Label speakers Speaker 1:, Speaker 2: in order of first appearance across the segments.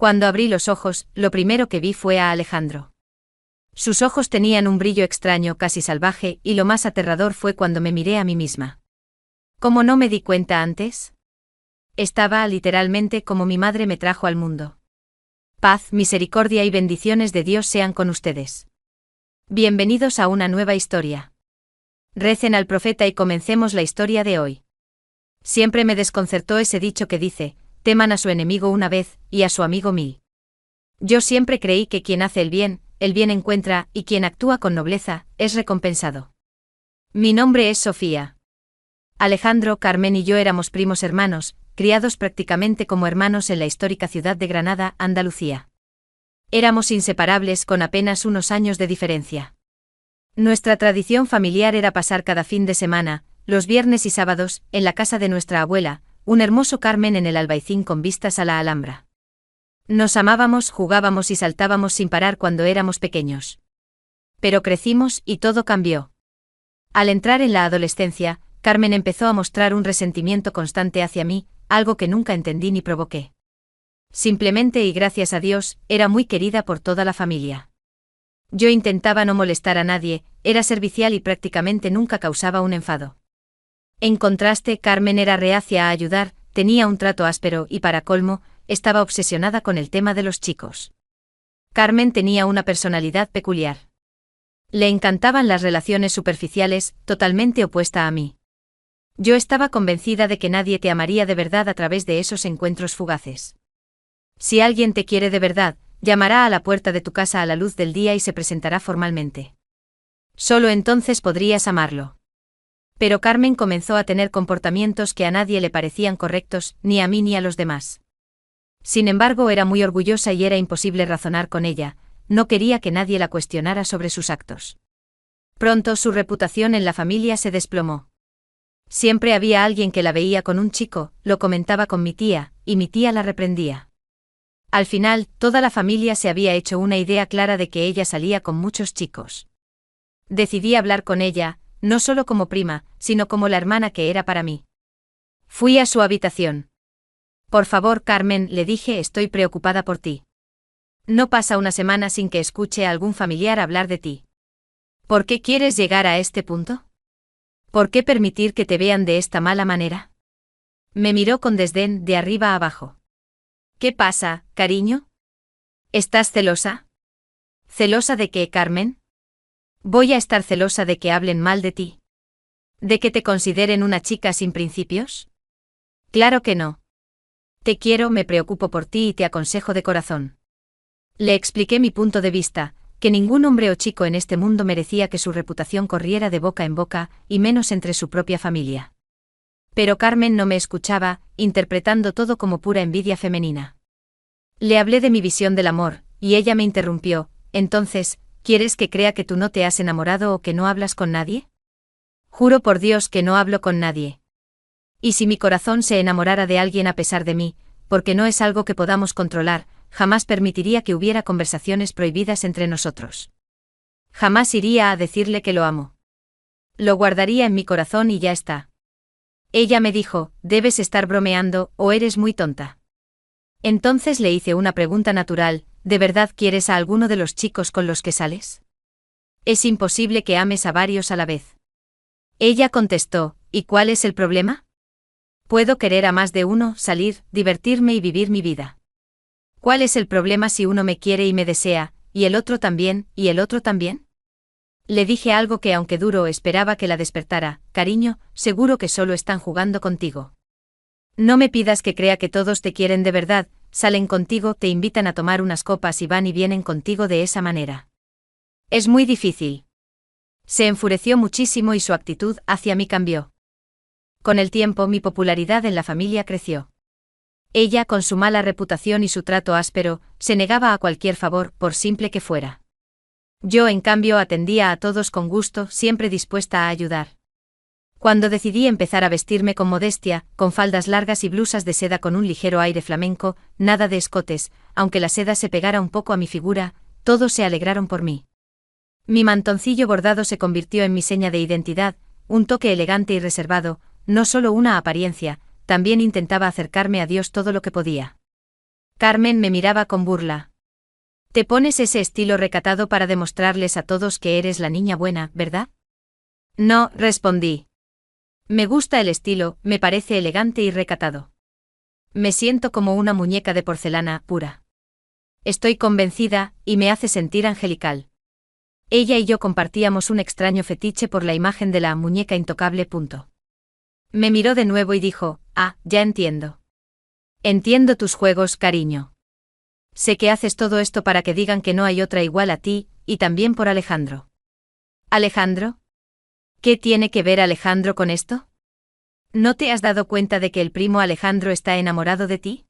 Speaker 1: Cuando abrí los ojos, lo primero que vi fue a Alejandro. Sus ojos tenían un brillo extraño, casi salvaje, y lo más aterrador fue cuando me miré a mí misma. ¿Cómo no me di cuenta antes? Estaba literalmente como mi madre me trajo al mundo. Paz, misericordia y bendiciones de Dios sean con ustedes. Bienvenidos a una nueva historia. Recen al profeta y comencemos la historia de hoy. Siempre me desconcertó ese dicho que dice, teman a su enemigo una vez, y a su amigo mil. Yo siempre creí que quien hace el bien encuentra, y quien actúa con nobleza, es recompensado. Mi nombre es Sofía. Alejandro, Carmen y yo éramos primos hermanos, criados prácticamente como hermanos en la histórica ciudad de Granada, Andalucía. Éramos inseparables con apenas unos años de diferencia. Nuestra tradición familiar era pasar cada fin de semana, los viernes y sábados, en la casa de nuestra abuela, un hermoso Carmen en el Albaicín con vistas a la Alhambra. Nos amábamos, jugábamos y saltábamos sin parar cuando éramos pequeños. Pero crecimos y todo cambió. Al entrar en la adolescencia, Carmen empezó a mostrar un resentimiento constante hacia mí, algo que nunca entendí ni provoqué. Simplemente y gracias a Dios, era muy querida por toda la familia. Yo intentaba no molestar a nadie, era servicial y prácticamente nunca causaba un enfado. En contraste, Carmen era reacia a ayudar, tenía un trato áspero y, para colmo, estaba obsesionada con el tema de los chicos. Carmen tenía una personalidad peculiar. Le encantaban las relaciones superficiales, totalmente opuesta a mí. Yo estaba convencida de que nadie te amaría de verdad a través de esos encuentros fugaces. Si alguien te quiere de verdad, llamará a la puerta de tu casa a la luz del día y se presentará formalmente. Solo entonces podrías amarlo. Pero Carmen comenzó a tener comportamientos que a nadie le parecían correctos, ni a mí ni a los demás. Sin embargo, era muy orgullosa y era imposible razonar con ella, no quería que nadie la cuestionara sobre sus actos. Pronto su reputación en la familia se desplomó. Siempre había alguien que la veía con un chico, lo comentaba con mi tía, y mi tía la reprendía. Al final, toda la familia se había hecho una idea clara de que ella salía con muchos chicos. Decidí hablar con ella, no solo como prima, sino como la hermana que era para mí. Fui a su habitación. Por favor, Carmen, le dije, estoy preocupada por ti. No pasa una semana sin que escuche a algún familiar hablar de ti. ¿Por qué quieres llegar a este punto? ¿Por qué permitir que te vean de esta mala manera? Me miró con desdén de arriba a abajo. ¿Qué pasa, cariño? ¿Estás celosa? ¿Celosa de qué, Carmen? ¿Voy a estar celosa de que hablen mal de ti? ¿De que te consideren una chica sin principios? Claro que no. Te quiero, me preocupo por ti y te aconsejo de corazón. Le expliqué mi punto de vista, que ningún hombre o chico en este mundo merecía que su reputación corriera de boca en boca, y menos entre su propia familia. Pero Carmen no me escuchaba, interpretando todo como pura envidia femenina. Le hablé de mi visión del amor, y ella me interrumpió. Entonces, ¿quieres que crea que tú no te has enamorado o que no hablas con nadie? Juro por Dios que no hablo con nadie. Y si mi corazón se enamorara de alguien a pesar de mí, porque no es algo que podamos controlar, jamás permitiría que hubiera conversaciones prohibidas entre nosotros. Jamás iría a decirle que lo amo. Lo guardaría en mi corazón y ya está. Ella me dijo, debes estar bromeando, o eres muy tonta. Entonces le hice una pregunta natural, ¿de verdad quieres a alguno de los chicos con los que sales? Es imposible que ames a varios a la vez. Ella contestó, ¿y cuál es el problema? Puedo querer a más de uno, salir, divertirme y vivir mi vida. ¿Cuál es el problema si uno me quiere y me desea, y el otro también, y el otro también? Le dije algo que, aunque duro, esperaba que la despertara. Cariño, seguro que solo están jugando contigo. No me pidas que crea que todos te quieren de verdad, salen contigo, te invitan a tomar unas copas y van y vienen contigo de esa manera. Es muy difícil. Se enfureció muchísimo y su actitud hacia mí cambió. Con el tiempo mi popularidad en la familia creció. Ella, con su mala reputación y su trato áspero, se negaba a cualquier favor, por simple que fuera. Yo, en cambio, atendía a todos con gusto, siempre dispuesta a ayudar. Cuando decidí empezar a vestirme con modestia, con faldas largas y blusas de seda con un ligero aire flamenco, nada de escotes, aunque la seda se pegara un poco a mi figura, todos se alegraron por mí. Mi mantoncillo bordado se convirtió en mi seña de identidad, un toque elegante y reservado, no solo una apariencia, también intentaba acercarme a Dios todo lo que podía. Carmen me miraba con burla. Te pones ese estilo recatado para demostrarles a todos que eres la niña buena, ¿verdad? No, respondí. Me gusta el estilo, me parece elegante y recatado. Me siento como una muñeca de porcelana pura. Estoy convencida, y me hace sentir angelical. Ella y yo compartíamos un extraño fetiche por la imagen de la muñeca intocable. Me miró de nuevo y dijo, ya entiendo. Entiendo tus juegos, cariño. Sé que haces todo esto para que digan que no hay otra igual a ti, y también por Alejandro. ¿Alejandro? ¿Qué tiene que ver Alejandro con esto? ¿No te has dado cuenta de que el primo Alejandro está enamorado de ti?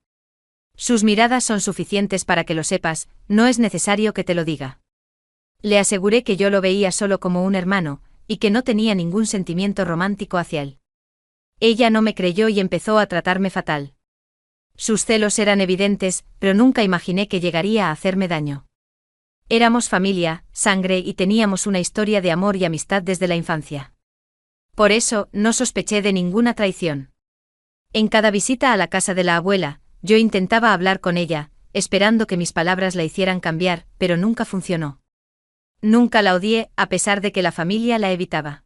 Speaker 1: Sus miradas son suficientes para que lo sepas, no es necesario que te lo diga. Le aseguré que yo lo veía solo como un hermano, y que no tenía ningún sentimiento romántico hacia él. Ella no me creyó y empezó a tratarme fatal. Sus celos eran evidentes, pero nunca imaginé que llegaría a hacerme daño. Éramos familia, sangre y teníamos una historia de amor y amistad desde la infancia. Por eso, no sospeché de ninguna traición. En cada visita a la casa de la abuela, yo intentaba hablar con ella, esperando que mis palabras la hicieran cambiar, pero nunca funcionó. Nunca la odié, a pesar de que la familia la evitaba.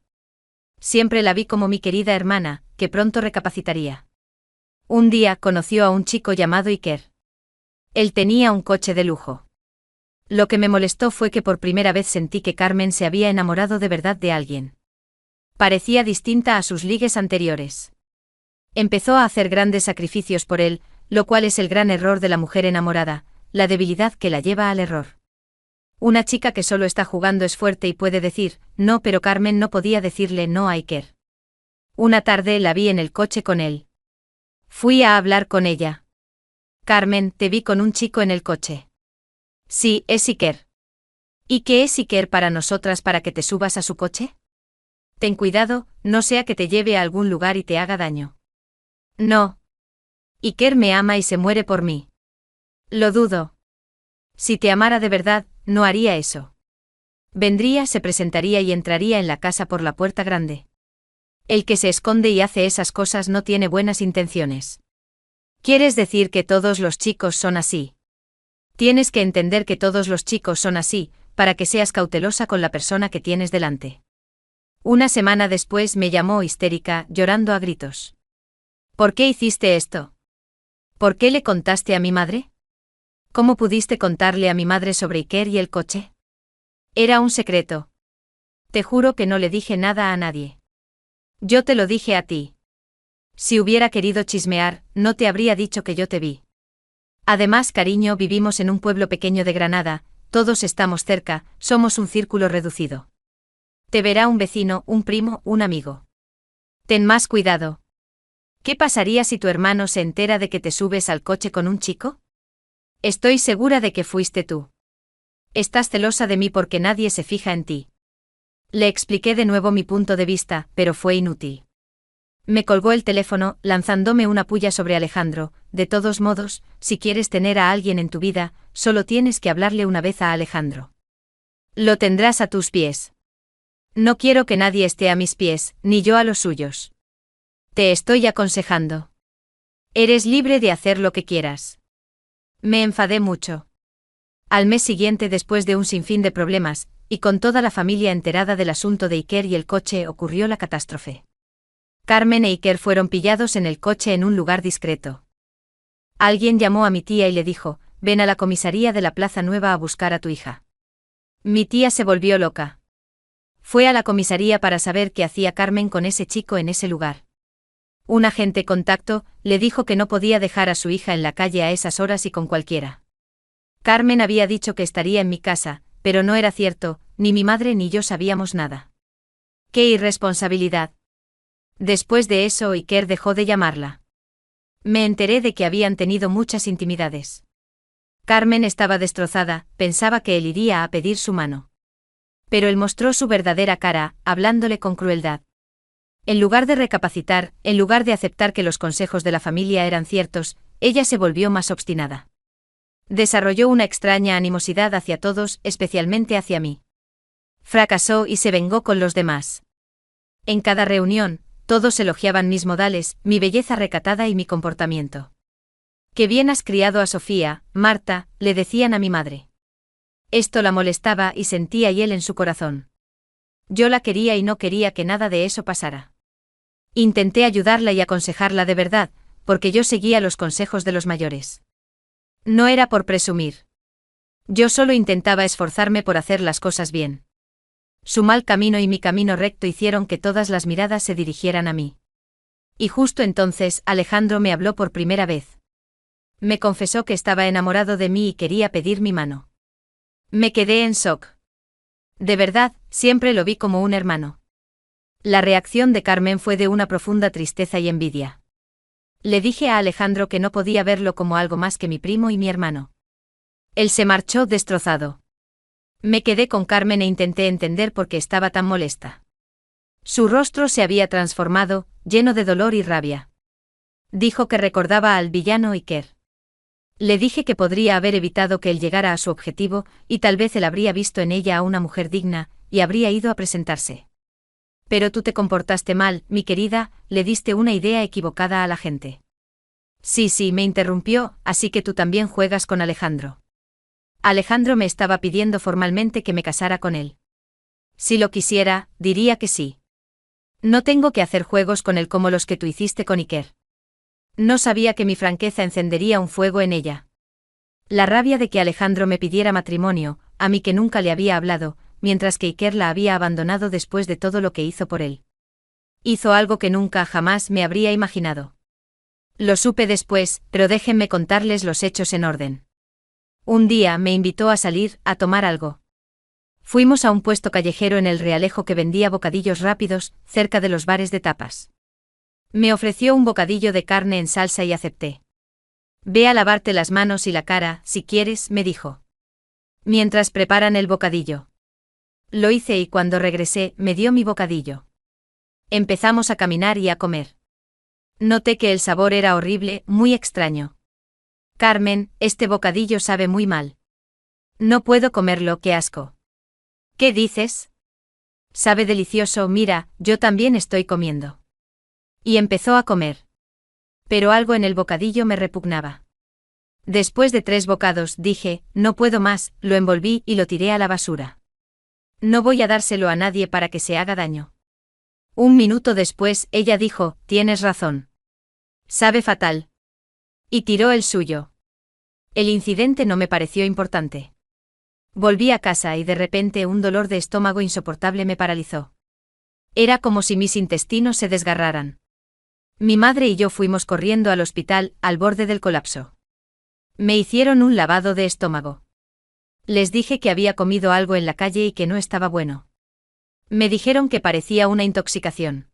Speaker 1: Siempre la vi como mi querida hermana, que pronto recapacitaría. Un día conoció a un chico llamado Iker. Él tenía un coche de lujo. Lo que me molestó fue que por primera vez sentí que Carmen se había enamorado de verdad de alguien. Parecía distinta a sus ligues anteriores. Empezó a hacer grandes sacrificios por él, lo cual es el gran error de la mujer enamorada, la debilidad que la lleva al error. Una chica que solo está jugando es fuerte y puede decir, no, pero Carmen no podía decirle no a Iker. Una tarde la vi en el coche con él. Fui a hablar con ella. Carmen, te vi con un chico en el coche. Sí, es Iker. ¿Y qué es Iker para nosotras para que te subas a su coche? Ten cuidado, no sea que te lleve a algún lugar y te haga daño. No. Iker me ama y se muere por mí. Lo dudo. Si te amara de verdad, no haría eso. Vendría, se presentaría y entraría en la casa por la puerta grande. El que se esconde y hace esas cosas no tiene buenas intenciones. ¿Quieres decir que todos los chicos son así? Tienes que entender que todos los chicos son así, para que seas cautelosa con la persona que tienes delante. Una semana después me llamó histérica, llorando a gritos. ¿Por qué hiciste esto? ¿Por qué le contaste a mi madre? ¿Cómo pudiste contarle a mi madre sobre Iker y el coche? Era un secreto. Te juro que no le dije nada a nadie. Yo te lo dije a ti. Si hubiera querido chismear, no te habría dicho que yo te vi. Además, cariño, vivimos en un pueblo pequeño de Granada, todos estamos cerca, somos un círculo reducido. Te verá un vecino, un primo, un amigo. Ten más cuidado. ¿Qué pasaría si tu hermano se entera de que te subes al coche con un chico? Estoy segura de que fuiste tú. Estás celosa de mí porque nadie se fija en ti. Le expliqué de nuevo mi punto de vista, pero fue inútil. Me colgó el teléfono, lanzándome una puya sobre Alejandro. De todos modos, si quieres tener a alguien en tu vida, solo tienes que hablarle una vez a Alejandro. Lo tendrás a tus pies. No quiero que nadie esté a mis pies, ni yo a los suyos. Te estoy aconsejando. Eres libre de hacer lo que quieras. Me enfadé mucho. Al mes siguiente, después de un sinfín de problemas, y con toda la familia enterada del asunto de Iker y el coche, ocurrió la catástrofe. Carmen e Iker fueron pillados en el coche en un lugar discreto. Alguien llamó a mi tía y le dijo, ven a la comisaría de la Plaza Nueva a buscar a tu hija. Mi tía se volvió loca. Fue a la comisaría para saber qué hacía Carmen con ese chico en ese lugar. Un agente contacto le dijo que no podía dejar a su hija en la calle a esas horas y con cualquiera. Carmen había dicho que estaría en mi casa, pero no era cierto, ni mi madre ni yo sabíamos nada. ¡Qué irresponsabilidad! Después de eso, Iker dejó de llamarla. Me enteré de que habían tenido muchas intimidades. Carmen estaba destrozada, pensaba que él iría a pedir su mano. Pero él mostró su verdadera cara, hablándole con crueldad. En lugar de recapacitar, en lugar de aceptar que los consejos de la familia eran ciertos, ella se volvió más obstinada. Desarrolló una extraña animosidad hacia todos, especialmente hacia mí. Fracasó y se vengó con los demás. En cada reunión, todos elogiaban mis modales, mi belleza recatada y mi comportamiento. Qué bien has criado a Sofía, Marta, le decían a mi madre. Esto la molestaba y sentía hiel en su corazón. Yo la quería y no quería que nada de eso pasara. Intenté ayudarla y aconsejarla de verdad, porque yo seguía los consejos de los mayores. No era por presumir. Yo solo intentaba esforzarme por hacer las cosas bien. Su mal camino y mi camino recto hicieron que todas las miradas se dirigieran a mí. Y justo entonces Alejandro me habló por primera vez. Me confesó que estaba enamorado de mí y quería pedir mi mano. Me quedé en shock. De verdad, siempre lo vi como un hermano. La reacción de Carmen fue de una profunda tristeza y envidia. Le dije a Alejandro que no podía verlo como algo más que mi primo y mi hermano. Él se marchó destrozado. Me quedé con Carmen e intenté entender por qué estaba tan molesta. Su rostro se había transformado, lleno de dolor y rabia. Dijo que recordaba al villano Iker. Le dije que podría haber evitado que él llegara a su objetivo, y tal vez él habría visto en ella a una mujer digna, y habría ido a presentarse. Pero tú te comportaste mal, mi querida, le diste una idea equivocada a la gente. Sí, me interrumpió, así que tú también juegas con Alejandro. Alejandro me estaba pidiendo formalmente que me casara con él. Si lo quisiera, diría que sí. No tengo que hacer juegos con él como los que tú hiciste con Iker. No sabía que mi franqueza encendería un fuego en ella. La rabia de que Alejandro me pidiera matrimonio, a mí que nunca le había hablado, mientras que Iker la había abandonado después de todo lo que hizo por él. Hizo algo que nunca jamás me habría imaginado. Lo supe después, pero déjenme contarles los hechos en orden. Un día me invitó a salir, a tomar algo. Fuimos a un puesto callejero en el Realejo que vendía bocadillos rápidos, cerca de los bares de tapas. Me ofreció un bocadillo de carne en salsa y acepté. Ve a lavarte las manos y la cara, si quieres, me dijo. Mientras preparan el bocadillo. Lo hice y cuando regresé, me dio mi bocadillo. Empezamos a caminar y a comer. Noté que el sabor era horrible, muy extraño. Carmen, este bocadillo sabe muy mal. No puedo comerlo, qué asco. ¿Qué dices? Sabe delicioso, mira, yo también estoy comiendo. Y empezó a comer. Pero algo en el bocadillo me repugnaba. Después de 3 bocados dije, no puedo más, lo envolví y lo tiré a la basura. No voy a dárselo a nadie para que se haga daño. Un minuto después, ella dijo, tienes razón. Sabe fatal. Y tiró el suyo. El incidente no me pareció importante. Volví a casa y de repente un dolor de estómago insoportable me paralizó. Era como si mis intestinos se desgarraran. Mi madre y yo fuimos corriendo al hospital, al borde del colapso. Me hicieron un lavado de estómago. Les dije que había comido algo en la calle y que no estaba bueno. Me dijeron que parecía una intoxicación.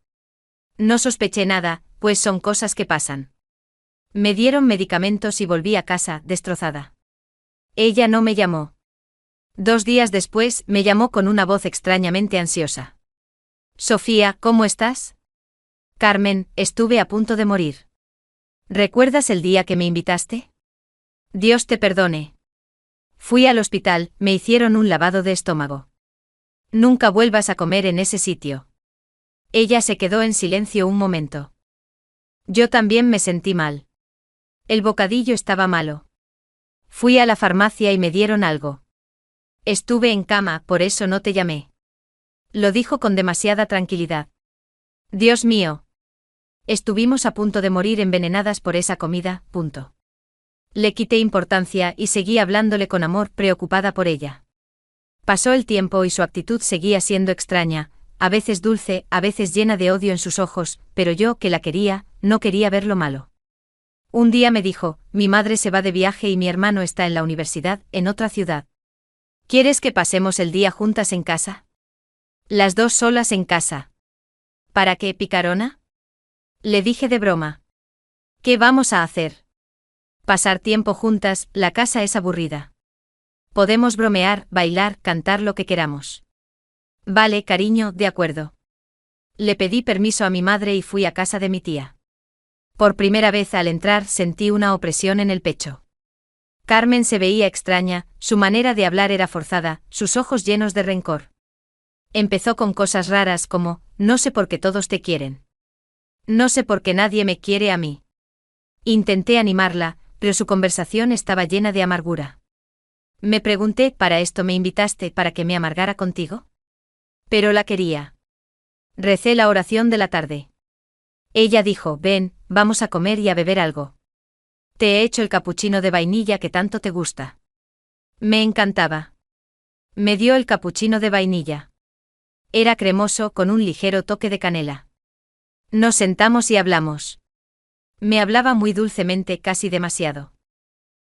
Speaker 1: No sospeché nada, pues son cosas que pasan. Me dieron medicamentos y volví a casa, destrozada. Ella no me llamó. 2 días después, me llamó con una voz extrañamente ansiosa. Sofía, ¿cómo estás? Carmen, estuve a punto de morir. ¿Recuerdas el día que me invitaste? Dios te perdone. Fui al hospital, me hicieron un lavado de estómago. Nunca vuelvas a comer en ese sitio. Ella se quedó en silencio un momento. Yo también me sentí mal. El bocadillo estaba malo. Fui a la farmacia y me dieron algo. Estuve en cama, por eso no te llamé. Lo dijo con demasiada tranquilidad. Dios mío. Estuvimos a punto de morir envenenadas por esa comida, punto. Le quité importancia y seguí hablándole con amor, preocupada por ella. Pasó el tiempo y su actitud seguía siendo extraña, a veces dulce, a veces llena de odio en sus ojos, pero yo, que la quería, no quería ver lo malo. Un día me dijo, mi madre se va de viaje y mi hermano está en la universidad, en otra ciudad. ¿Quieres que pasemos el día juntas en casa? Las 2 solas en casa. ¿Para qué, picarona? Le dije de broma. ¿Qué vamos a hacer? Pasar tiempo juntas, la casa es aburrida. Podemos bromear, bailar, cantar lo que queramos. Vale, cariño, de acuerdo. Le pedí permiso a mi madre y fui a casa de mi tía. Por primera vez al entrar sentí una opresión en el pecho. Carmen se veía extraña, su manera de hablar era forzada, sus ojos llenos de rencor. Empezó con cosas raras como, no sé por qué todos te quieren. No sé por qué nadie me quiere a mí. Intenté animarla, pero su conversación estaba llena de amargura. Me pregunté, ¿para esto me invitaste, para que me amargara contigo? Pero la quería. Recé la oración de la tarde. Ella dijo, ven, vamos a comer y a beber algo. Te he hecho el capuchino de vainilla que tanto te gusta. Me encantaba. Me dio el capuchino de vainilla. Era cremoso con un ligero toque de canela. Nos sentamos y hablamos. Me hablaba muy dulcemente, casi demasiado.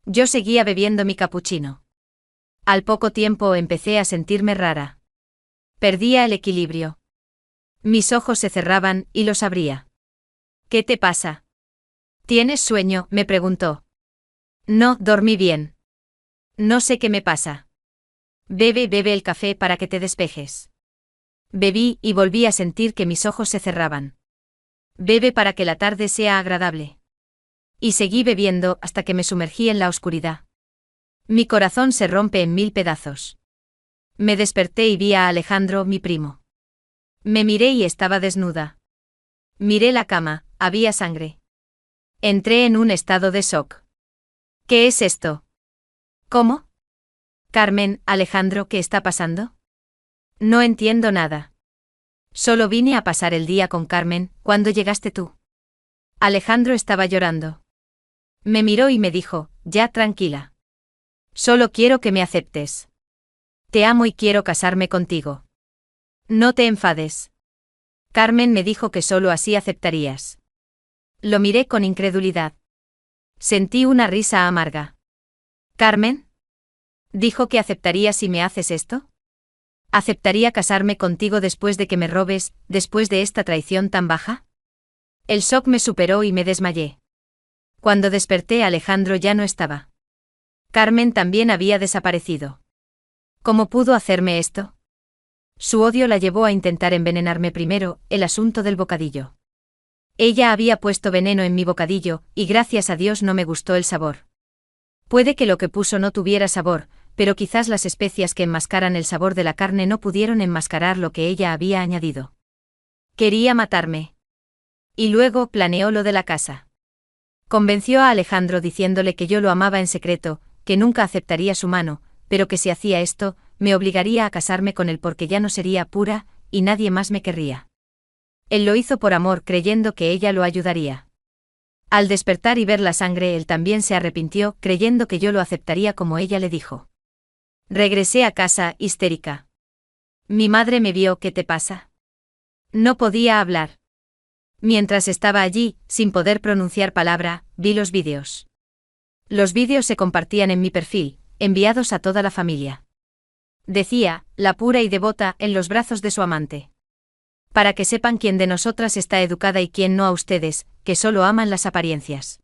Speaker 1: Yo seguía bebiendo mi capuchino. Al poco tiempo empecé a sentirme rara. Perdía el equilibrio. Mis ojos se cerraban y los abría. ¿Qué te pasa? ¿Tienes sueño?, me preguntó. No, dormí bien. No sé qué me pasa. Bebe el café para que te despejes. Bebí y volví a sentir que mis ojos se cerraban. Bebe para que la tarde sea agradable. Y seguí bebiendo hasta que me sumergí en la oscuridad. Mi corazón se rompe en 1000 pedazos. Me desperté y vi a Alejandro, mi primo. Me miré y estaba desnuda. Miré la cama, había sangre. Entré en un estado de shock. ¿Qué es esto? ¿Cómo? Carmen, Alejandro, ¿qué está pasando? No entiendo nada. Solo vine a pasar el día con Carmen. ¿Cuándo llegaste tú? Alejandro estaba llorando. Me miró y me dijo, ya tranquila. Solo quiero que me aceptes. Te amo y quiero casarme contigo. No te enfades. Carmen me dijo que solo así aceptarías. Lo miré con incredulidad. Sentí una risa amarga. ¿Carmen? ¿Dijo que aceptaría si me haces esto? ¿Aceptaría casarme contigo después de que me robes, después de esta traición tan baja? El shock me superó y me desmayé. Cuando desperté, Alejandro ya no estaba. Carmen también había desaparecido. ¿Cómo pudo hacerme esto? Su odio la llevó a intentar envenenarme primero, el asunto del bocadillo. Ella había puesto veneno en mi bocadillo, y gracias a Dios no me gustó el sabor. Puede que lo que puso no tuviera sabor, pero quizás las especias que enmascaran el sabor de la carne no pudieron enmascarar lo que ella había añadido. Quería matarme. Y luego planeó lo de la casa. Convenció a Alejandro diciéndole que yo lo amaba en secreto, que nunca aceptaría su mano, pero que si hacía esto, me obligaría a casarme con él porque ya no sería pura, y nadie más me querría. Él lo hizo por amor creyendo que ella lo ayudaría. Al despertar y ver la sangre, él también se arrepintió creyendo que yo lo aceptaría como ella le dijo. Regresé a casa, histérica. Mi madre me vio. ¿Qué te pasa? No podía hablar. Mientras estaba allí, sin poder pronunciar palabra, vi los vídeos. Los vídeos se compartían en mi perfil, enviados a toda la familia. Decía, la pura y devota, en los brazos de su amante. Para que sepan quién de nosotras está educada y quién no, a ustedes, que solo aman las apariencias.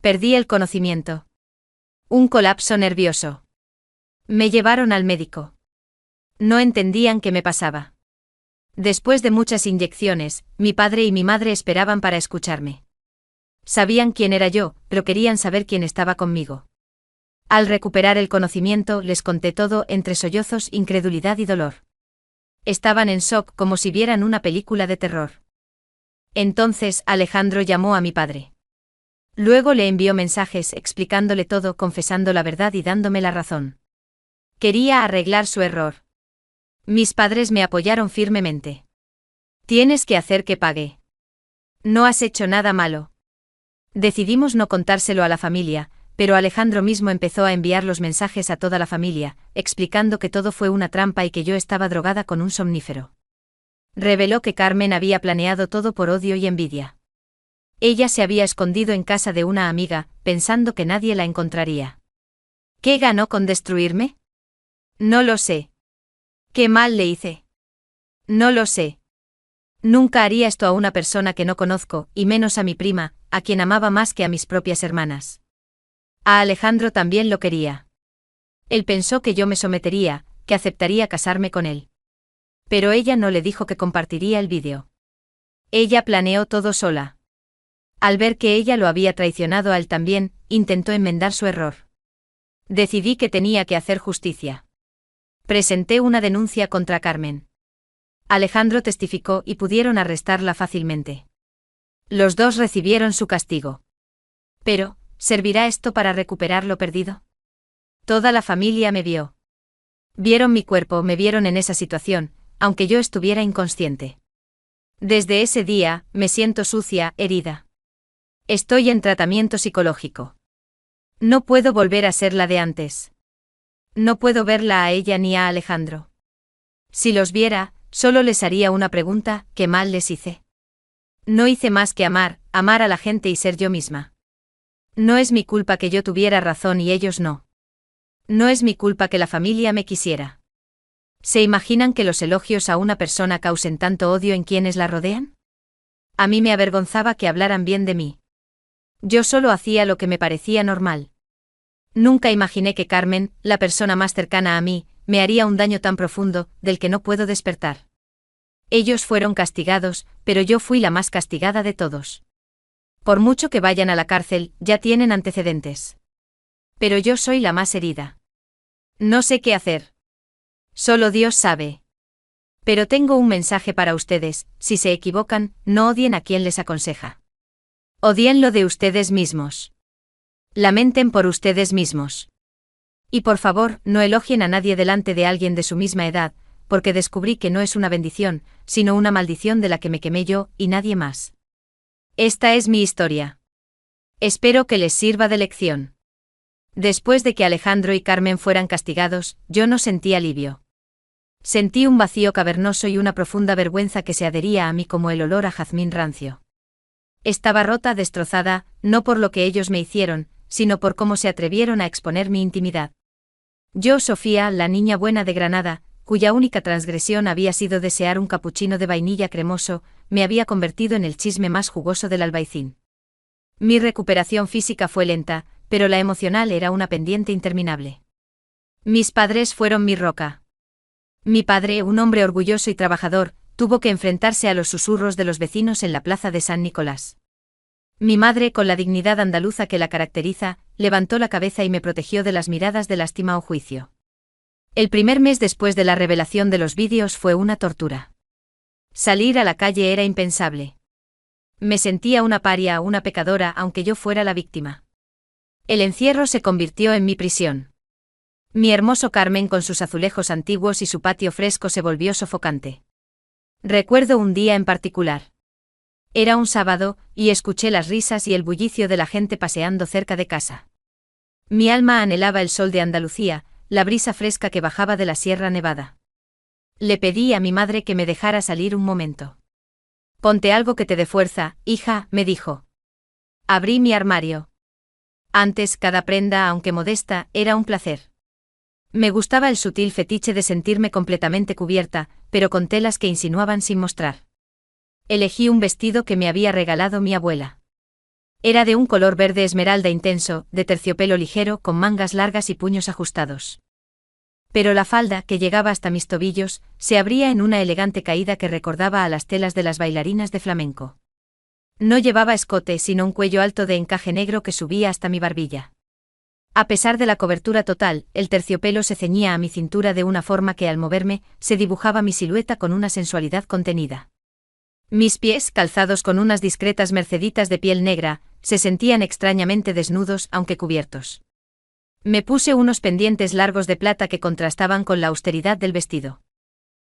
Speaker 1: Perdí el conocimiento. Un colapso nervioso. Me llevaron al médico. No entendían qué me pasaba. Después de muchas inyecciones, mi padre y mi madre esperaban para escucharme. Sabían quién era yo, pero querían saber quién estaba conmigo. Al recuperar el conocimiento, les conté todo entre sollozos, incredulidad y dolor. Estaban en shock como si vieran una película de terror. Entonces Alejandro llamó a mi padre. Luego le envió mensajes explicándole todo, confesando la verdad y dándome la razón. Quería arreglar su error. Mis padres me apoyaron firmemente. Tienes que hacer que pague. No has hecho nada malo. Decidimos no contárselo a la familia, pero Alejandro mismo empezó a enviar los mensajes a toda la familia, explicando que todo fue una trampa y que yo estaba drogada con un somnífero. Reveló que Carmen había planeado todo por odio y envidia. Ella se había escondido en casa de una amiga, pensando que nadie la encontraría. ¿Qué ganó con destruirme? No lo sé. ¿Qué mal le hice? No lo sé. Nunca haría esto a una persona que no conozco, y menos a mi prima, a quien amaba más que a mis propias hermanas. A Alejandro también lo quería. Él pensó que yo me sometería, que aceptaría casarme con él. Pero ella no le dijo que compartiría el vídeo. Ella planeó todo sola. Al ver que ella lo había traicionado a él también, intentó enmendar su error. Decidí que tenía que hacer justicia. Presenté una denuncia contra Carmen. Alejandro testificó y pudieron arrestarla fácilmente. Los dos recibieron su castigo. Pero, ¿Servirá esto para recuperar lo perdido? Toda la familia me vio. Vieron mi cuerpo, me vieron en esa situación, aunque yo estuviera inconsciente. Desde ese día, me siento sucia, herida. Estoy en tratamiento psicológico. No puedo volver a ser la de antes. No puedo verla a ella ni a Alejandro. Si los viera, solo les haría una pregunta: ¿qué mal les hice? No hice más que amar a la gente y ser yo misma. No es mi culpa que yo tuviera razón y ellos no. No es mi culpa que la familia me quisiera. ¿Se imaginan que los elogios a una persona causen tanto odio en quienes la rodean? A mí me avergonzaba que hablaran bien de mí. Yo solo hacía lo que me parecía normal. Nunca imaginé que Carmen, la persona más cercana a mí, me haría un daño tan profundo, del que no puedo despertar. Ellos fueron castigados, pero yo fui la más castigada de todos. Por mucho que vayan a la cárcel, ya tienen antecedentes. Pero yo soy la más herida. No sé qué hacer. Solo Dios sabe. Pero tengo un mensaje para ustedes: si se equivocan, no odien a quien les aconseja. Odien lo de ustedes mismos. Lamenten por ustedes mismos. Y por favor, no elogien a nadie delante de alguien de su misma edad, porque descubrí que no es una bendición, sino una maldición de la que me quemé yo, y nadie más. Esta es mi historia. Espero que les sirva de lección. Después de que Alejandro y Carmen fueran castigados, yo no sentí alivio. Sentí un vacío cavernoso y una profunda vergüenza que se adhería a mí como el olor a jazmín rancio. Estaba rota, destrozada, no por lo que ellos me hicieron, sino por cómo se atrevieron a exponer mi intimidad. Yo, Sofía, la niña buena de Granada, cuya única transgresión había sido desear un capuchino de vainilla cremoso, me había convertido en el chisme más jugoso del Albaicín. Mi recuperación física fue lenta, pero la emocional era una pendiente interminable. Mis padres fueron mi roca. Mi padre, un hombre orgulloso y trabajador, tuvo que enfrentarse a los susurros de los vecinos en la plaza de San Nicolás. Mi madre, con la dignidad andaluza que la caracteriza, levantó la cabeza y me protegió de las miradas de lástima o juicio. El primer mes después de la revelación de los vídeos fue una tortura. Salir a la calle era impensable. Me sentía una paria, una pecadora, aunque yo fuera la víctima. El encierro se convirtió en mi prisión. Mi hermoso Carmen con sus azulejos antiguos y su patio fresco se volvió sofocante. Recuerdo un día en particular. Era un sábado, y escuché las risas y el bullicio de la gente paseando cerca de casa. Mi alma anhelaba el sol de Andalucía, la brisa fresca que bajaba de la Sierra Nevada. Le pedí a mi madre que me dejara salir un momento. Ponte algo que te dé fuerza, hija, me dijo. Abrí mi armario. Antes, cada prenda, aunque modesta, era un placer. Me gustaba el sutil fetiche de sentirme completamente cubierta, pero con telas que insinuaban sin mostrar. Elegí un vestido que me había regalado mi abuela. Era de un color verde esmeralda intenso, de terciopelo ligero, con mangas largas y puños ajustados. Pero la falda, que llegaba hasta mis tobillos, se abría en una elegante caída que recordaba a las telas de las bailarinas de flamenco. No llevaba escote, sino un cuello alto de encaje negro que subía hasta mi barbilla. A pesar de la cobertura total, el terciopelo se ceñía a mi cintura de una forma que al moverme, se dibujaba mi silueta con una sensualidad contenida. Mis pies, calzados con unas discretas merceditas de piel negra, se sentían extrañamente desnudos, aunque cubiertos. Me puse unos pendientes largos de plata que contrastaban con la austeridad del vestido.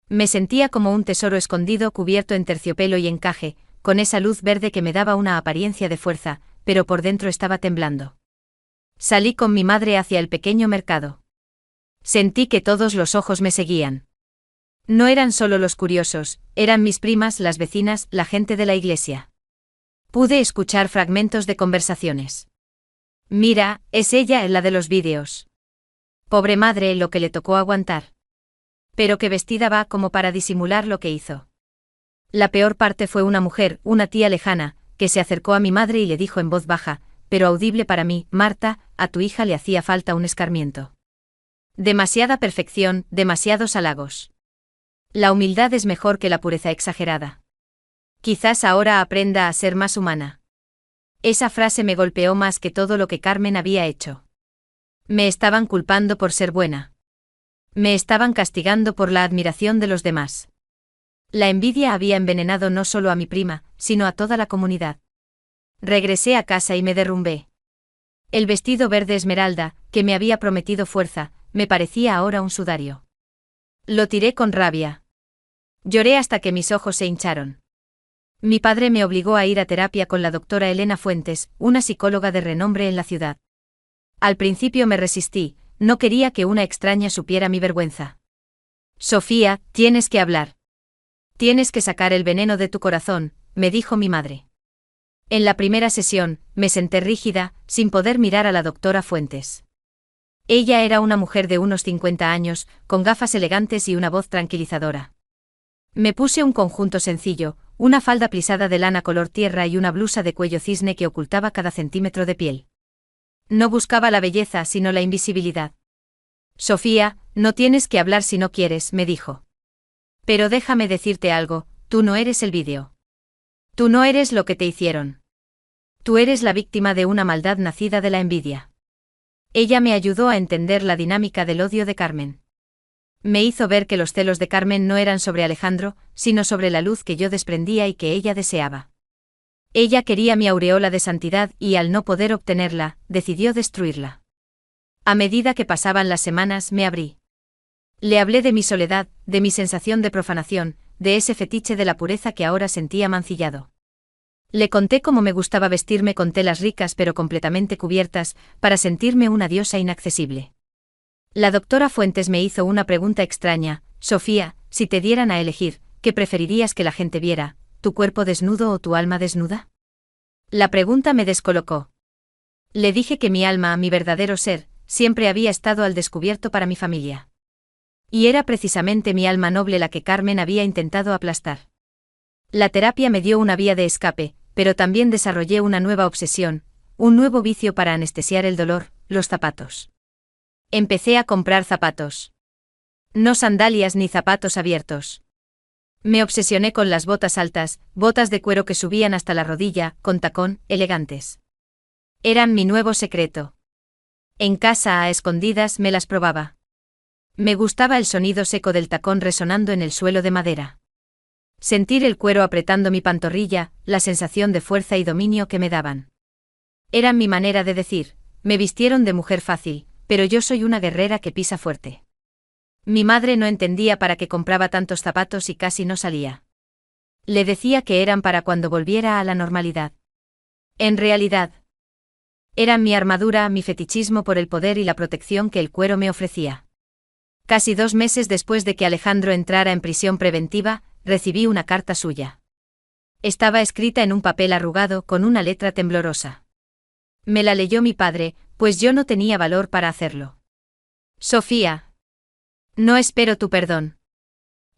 Speaker 1: Me sentía como un tesoro escondido cubierto en terciopelo y encaje, con esa luz verde que me daba una apariencia de fuerza, pero por dentro estaba temblando. Salí con mi madre hacia el pequeño mercado. Sentí que todos los ojos me seguían. No eran solo los curiosos, eran mis primas, las vecinas, la gente de la iglesia. Pude escuchar fragmentos de conversaciones. Mira, es ella la de los vídeos. Pobre madre, lo que le tocó aguantar. Pero qué vestida va como para disimular lo que hizo. La peor parte fue una mujer, una tía lejana, que se acercó a mi madre y le dijo en voz baja, pero audible para mí: Marta, a tu hija le hacía falta un escarmiento. Demasiada perfección, demasiados halagos. La humildad es mejor que la pureza exagerada. Quizás ahora aprenda a ser más humana. Esa frase me golpeó más que todo lo que Carmen había hecho. Me estaban culpando por ser buena. Me estaban castigando por la admiración de los demás. La envidia había envenenado no solo a mi prima, sino a toda la comunidad. Regresé a casa y me derrumbé. El vestido verde esmeralda, que me había prometido fuerza, me parecía ahora un sudario. Lo tiré con rabia. Lloré hasta que mis ojos se hincharon. Mi padre me obligó a ir a terapia con la doctora Elena Fuentes, una psicóloga de renombre en la ciudad. Al principio me resistí, no quería que una extraña supiera mi vergüenza. Sofía, tienes que hablar. Tienes que sacar el veneno de tu corazón, me dijo mi madre. En la primera sesión, me senté rígida, sin poder mirar a la doctora Fuentes. Ella era una mujer de unos 50 años, con gafas elegantes y una voz tranquilizadora. Me puse un conjunto sencillo, una falda plisada de lana color tierra y una blusa de cuello cisne que ocultaba cada centímetro de piel. No buscaba la belleza sino la invisibilidad. Sofía, no tienes que hablar si no quieres, me dijo. Pero déjame decirte algo, tú no eres el vídeo. Tú no eres lo que te hicieron. Tú eres la víctima de una maldad nacida de la envidia. Ella me ayudó a entender la dinámica del odio de Carmen. Me hizo ver que los celos de Carmen no eran sobre Alejandro, sino sobre la luz que yo desprendía y que ella deseaba. Ella quería mi aureola de santidad y al no poder obtenerla, decidió destruirla. A medida que pasaban las semanas me abrí. Le hablé de mi soledad, de mi sensación de profanación, de ese fetiche de la pureza que ahora sentía mancillado. Le conté cómo me gustaba vestirme con telas ricas pero completamente cubiertas, para sentirme una diosa inaccesible. La doctora Fuentes me hizo una pregunta extraña: Sofía, si te dieran a elegir, ¿qué preferirías que la gente viera, tu cuerpo desnudo o tu alma desnuda? La pregunta me descolocó. Le dije que mi alma, mi verdadero ser, siempre había estado al descubierto para mi familia. Y era precisamente mi alma noble la que Carmen había intentado aplastar. La terapia me dio una vía de escape, pero también desarrollé una nueva obsesión, un nuevo vicio para anestesiar el dolor: los zapatos. Empecé a comprar zapatos. No sandalias ni zapatos abiertos. Me obsesioné con las botas altas, botas de cuero que subían hasta la rodilla, con tacón, elegantes. Eran mi nuevo secreto. En casa a escondidas me las probaba. Me gustaba el sonido seco del tacón resonando en el suelo de madera. Sentir el cuero apretando mi pantorrilla, la sensación de fuerza y dominio que me daban. Eran mi manera de decir: me vistieron de mujer fácil, pero yo soy una guerrera que pisa fuerte. Mi madre no entendía para qué compraba tantos zapatos y casi no salía. Le decía que eran para cuando volviera a la normalidad. En realidad, eran mi armadura, mi fetichismo por el poder y la protección que el cuero me ofrecía. Casi 2 meses después de que Alejandro entrara en prisión preventiva, recibí una carta suya. Estaba escrita en un papel arrugado con una letra temblorosa. Me la leyó mi padre, pues yo no tenía valor para hacerlo. Sofía. No espero tu perdón.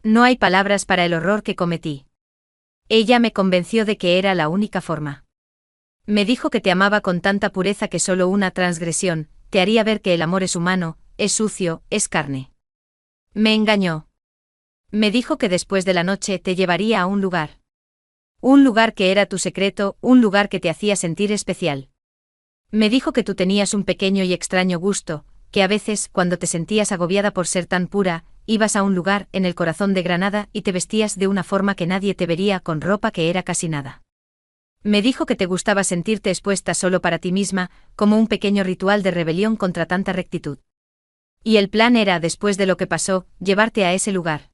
Speaker 1: No hay palabras para el horror que cometí. Ella me convenció de que era la única forma. Me dijo que te amaba con tanta pureza que solo una transgresión te haría ver que el amor es humano, es sucio, es carne. Me engañó. Me dijo que después de la noche te llevaría a un lugar. Un lugar que era tu secreto, un lugar que te hacía sentir especial. Me dijo que tú tenías un pequeño y extraño gusto, que a veces, cuando te sentías agobiada por ser tan pura, ibas a un lugar en el corazón de Granada y te vestías de una forma que nadie te vería con ropa que era casi nada. Me dijo que te gustaba sentirte expuesta solo para ti misma, como un pequeño ritual de rebelión contra tanta rectitud. Y el plan era, después de lo que pasó, llevarte a ese lugar.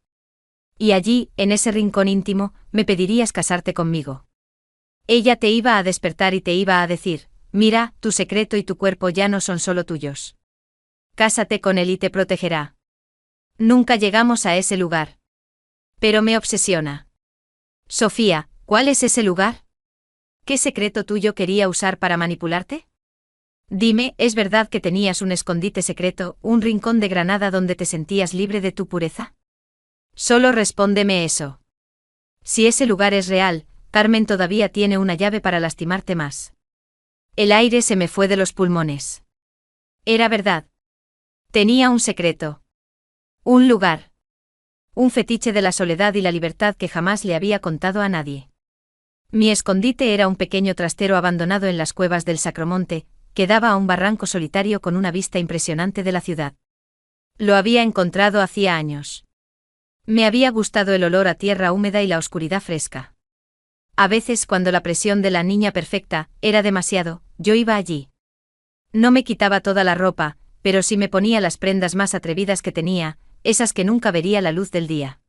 Speaker 1: Y allí, en ese rincón íntimo, me pedirías casarte conmigo. Ella te iba a despertar y te iba a decir: mira, tu secreto y tu cuerpo ya no son solo tuyos. Cásate con él y te protegerá. Nunca llegamos a ese lugar. Pero me obsesiona. Sofía, ¿cuál es ese lugar? ¿Qué secreto tuyo quería usar para manipularte? Dime, ¿es verdad que tenías un escondite secreto, un rincón de Granada donde te sentías libre de tu pureza? Solo respóndeme eso. Si ese lugar es real, Carmen todavía tiene una llave para lastimarte más. El aire se me fue de los pulmones. Era verdad. Tenía un secreto. Un lugar. Un fetiche de la soledad y la libertad que jamás le había contado a nadie. Mi escondite era un pequeño trastero abandonado en las cuevas del Sacromonte, que daba a un barranco solitario con una vista impresionante de la ciudad. Lo había encontrado hacía años. Me había gustado el olor a tierra húmeda y la oscuridad fresca. A veces, cuando la presión de la niña perfecta era demasiado, yo iba allí. No me quitaba toda la ropa, pero sí me ponía las prendas más atrevidas que tenía, esas que nunca vería la luz del día.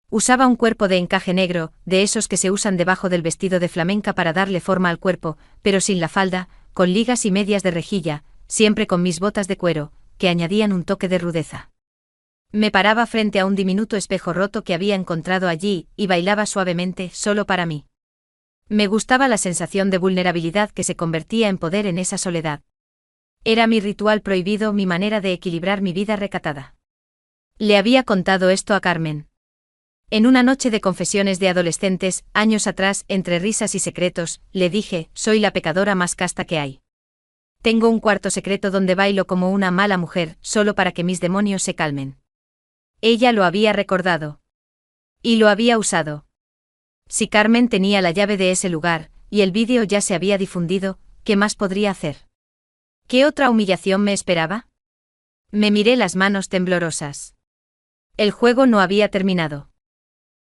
Speaker 1: Usaba un cuerpo de encaje negro, de esos que se usan debajo del vestido de flamenca para darle forma al cuerpo, pero sin la falda, con ligas y medias de rejilla, siempre con mis botas de cuero, que añadían un toque de rudeza. Me paraba frente a un diminuto espejo roto que había encontrado allí, y bailaba suavemente, solo para mí. Me gustaba la sensación de vulnerabilidad que se convertía en poder en esa soledad. Era mi ritual prohibido, mi manera de equilibrar mi vida recatada. Le había contado esto a Carmen. En una noche de confesiones de adolescentes, años atrás, entre risas y secretos, le dije, soy la pecadora más casta que hay. Tengo un cuarto secreto donde bailo como una mala mujer, solo para que mis demonios se calmen. Ella lo había recordado. Y lo había usado. Si Carmen tenía la llave de ese lugar, y el vídeo ya se había difundido, ¿qué más podría hacer? ¿Qué otra humillación me esperaba? Me miré las manos temblorosas. El juego no había terminado.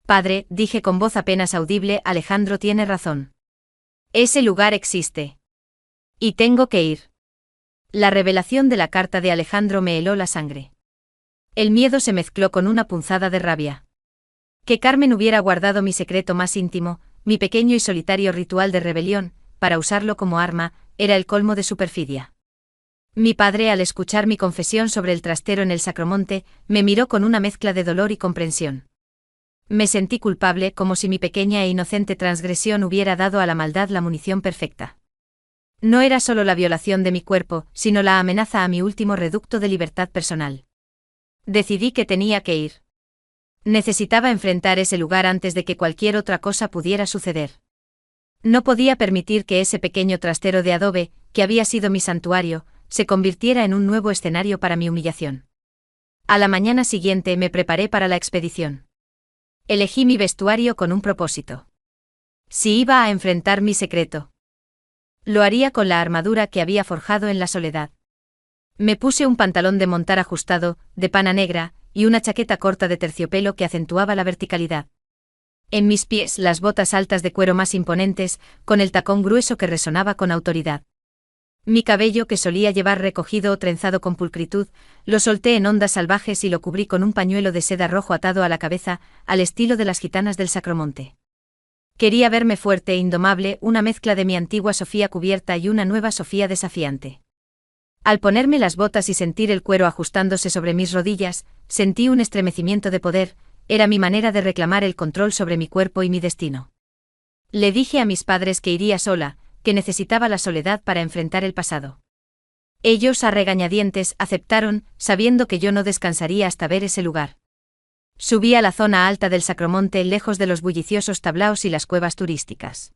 Speaker 1: Padre, dije con voz apenas audible, Alejandro tiene razón. Ese lugar existe. Y tengo que ir. La revelación de la carta de Alejandro me heló la sangre. El miedo se mezcló con una punzada de rabia. Que Carmen hubiera guardado mi secreto más íntimo, mi pequeño y solitario ritual de rebelión, para usarlo como arma, era el colmo de su perfidia. Mi padre, al escuchar mi confesión sobre el trastero en el Sacromonte, me miró con una mezcla de dolor y comprensión. Me sentí culpable, como si mi pequeña e inocente transgresión hubiera dado a la maldad la munición perfecta. No era solo la violación de mi cuerpo, sino la amenaza a mi último reducto de libertad personal. Decidí que tenía que ir. Necesitaba enfrentar ese lugar antes de que cualquier otra cosa pudiera suceder. No podía permitir que ese pequeño trastero de adobe, que había sido mi santuario, se convirtiera en un nuevo escenario para mi humillación. A la mañana siguiente me preparé para la expedición. Elegí mi vestuario con un propósito. Si iba a enfrentar mi secreto, lo haría con la armadura que había forjado en la soledad. Me puse un pantalón de montar ajustado, de pana negra, y una chaqueta corta de terciopelo que acentuaba la verticalidad. En mis pies las botas altas de cuero más imponentes, con el tacón grueso que resonaba con autoridad. Mi cabello, que solía llevar recogido o trenzado con pulcritud, lo solté en ondas salvajes y lo cubrí con un pañuelo de seda rojo atado a la cabeza, al estilo de las gitanas del Sacromonte. Quería verme fuerte e indomable, una mezcla de mi antigua Sofía cubierta y una nueva Sofía desafiante. Al ponerme las botas y sentir el cuero ajustándose sobre mis rodillas, sentí un estremecimiento de poder, era mi manera de reclamar el control sobre mi cuerpo y mi destino. Le dije a mis padres que iría sola, que necesitaba la soledad para enfrentar el pasado. Ellos, a regañadientes, aceptaron, sabiendo que yo no descansaría hasta ver ese lugar. Subí a la zona alta del Sacromonte, lejos de los bulliciosos tablaos y las cuevas turísticas.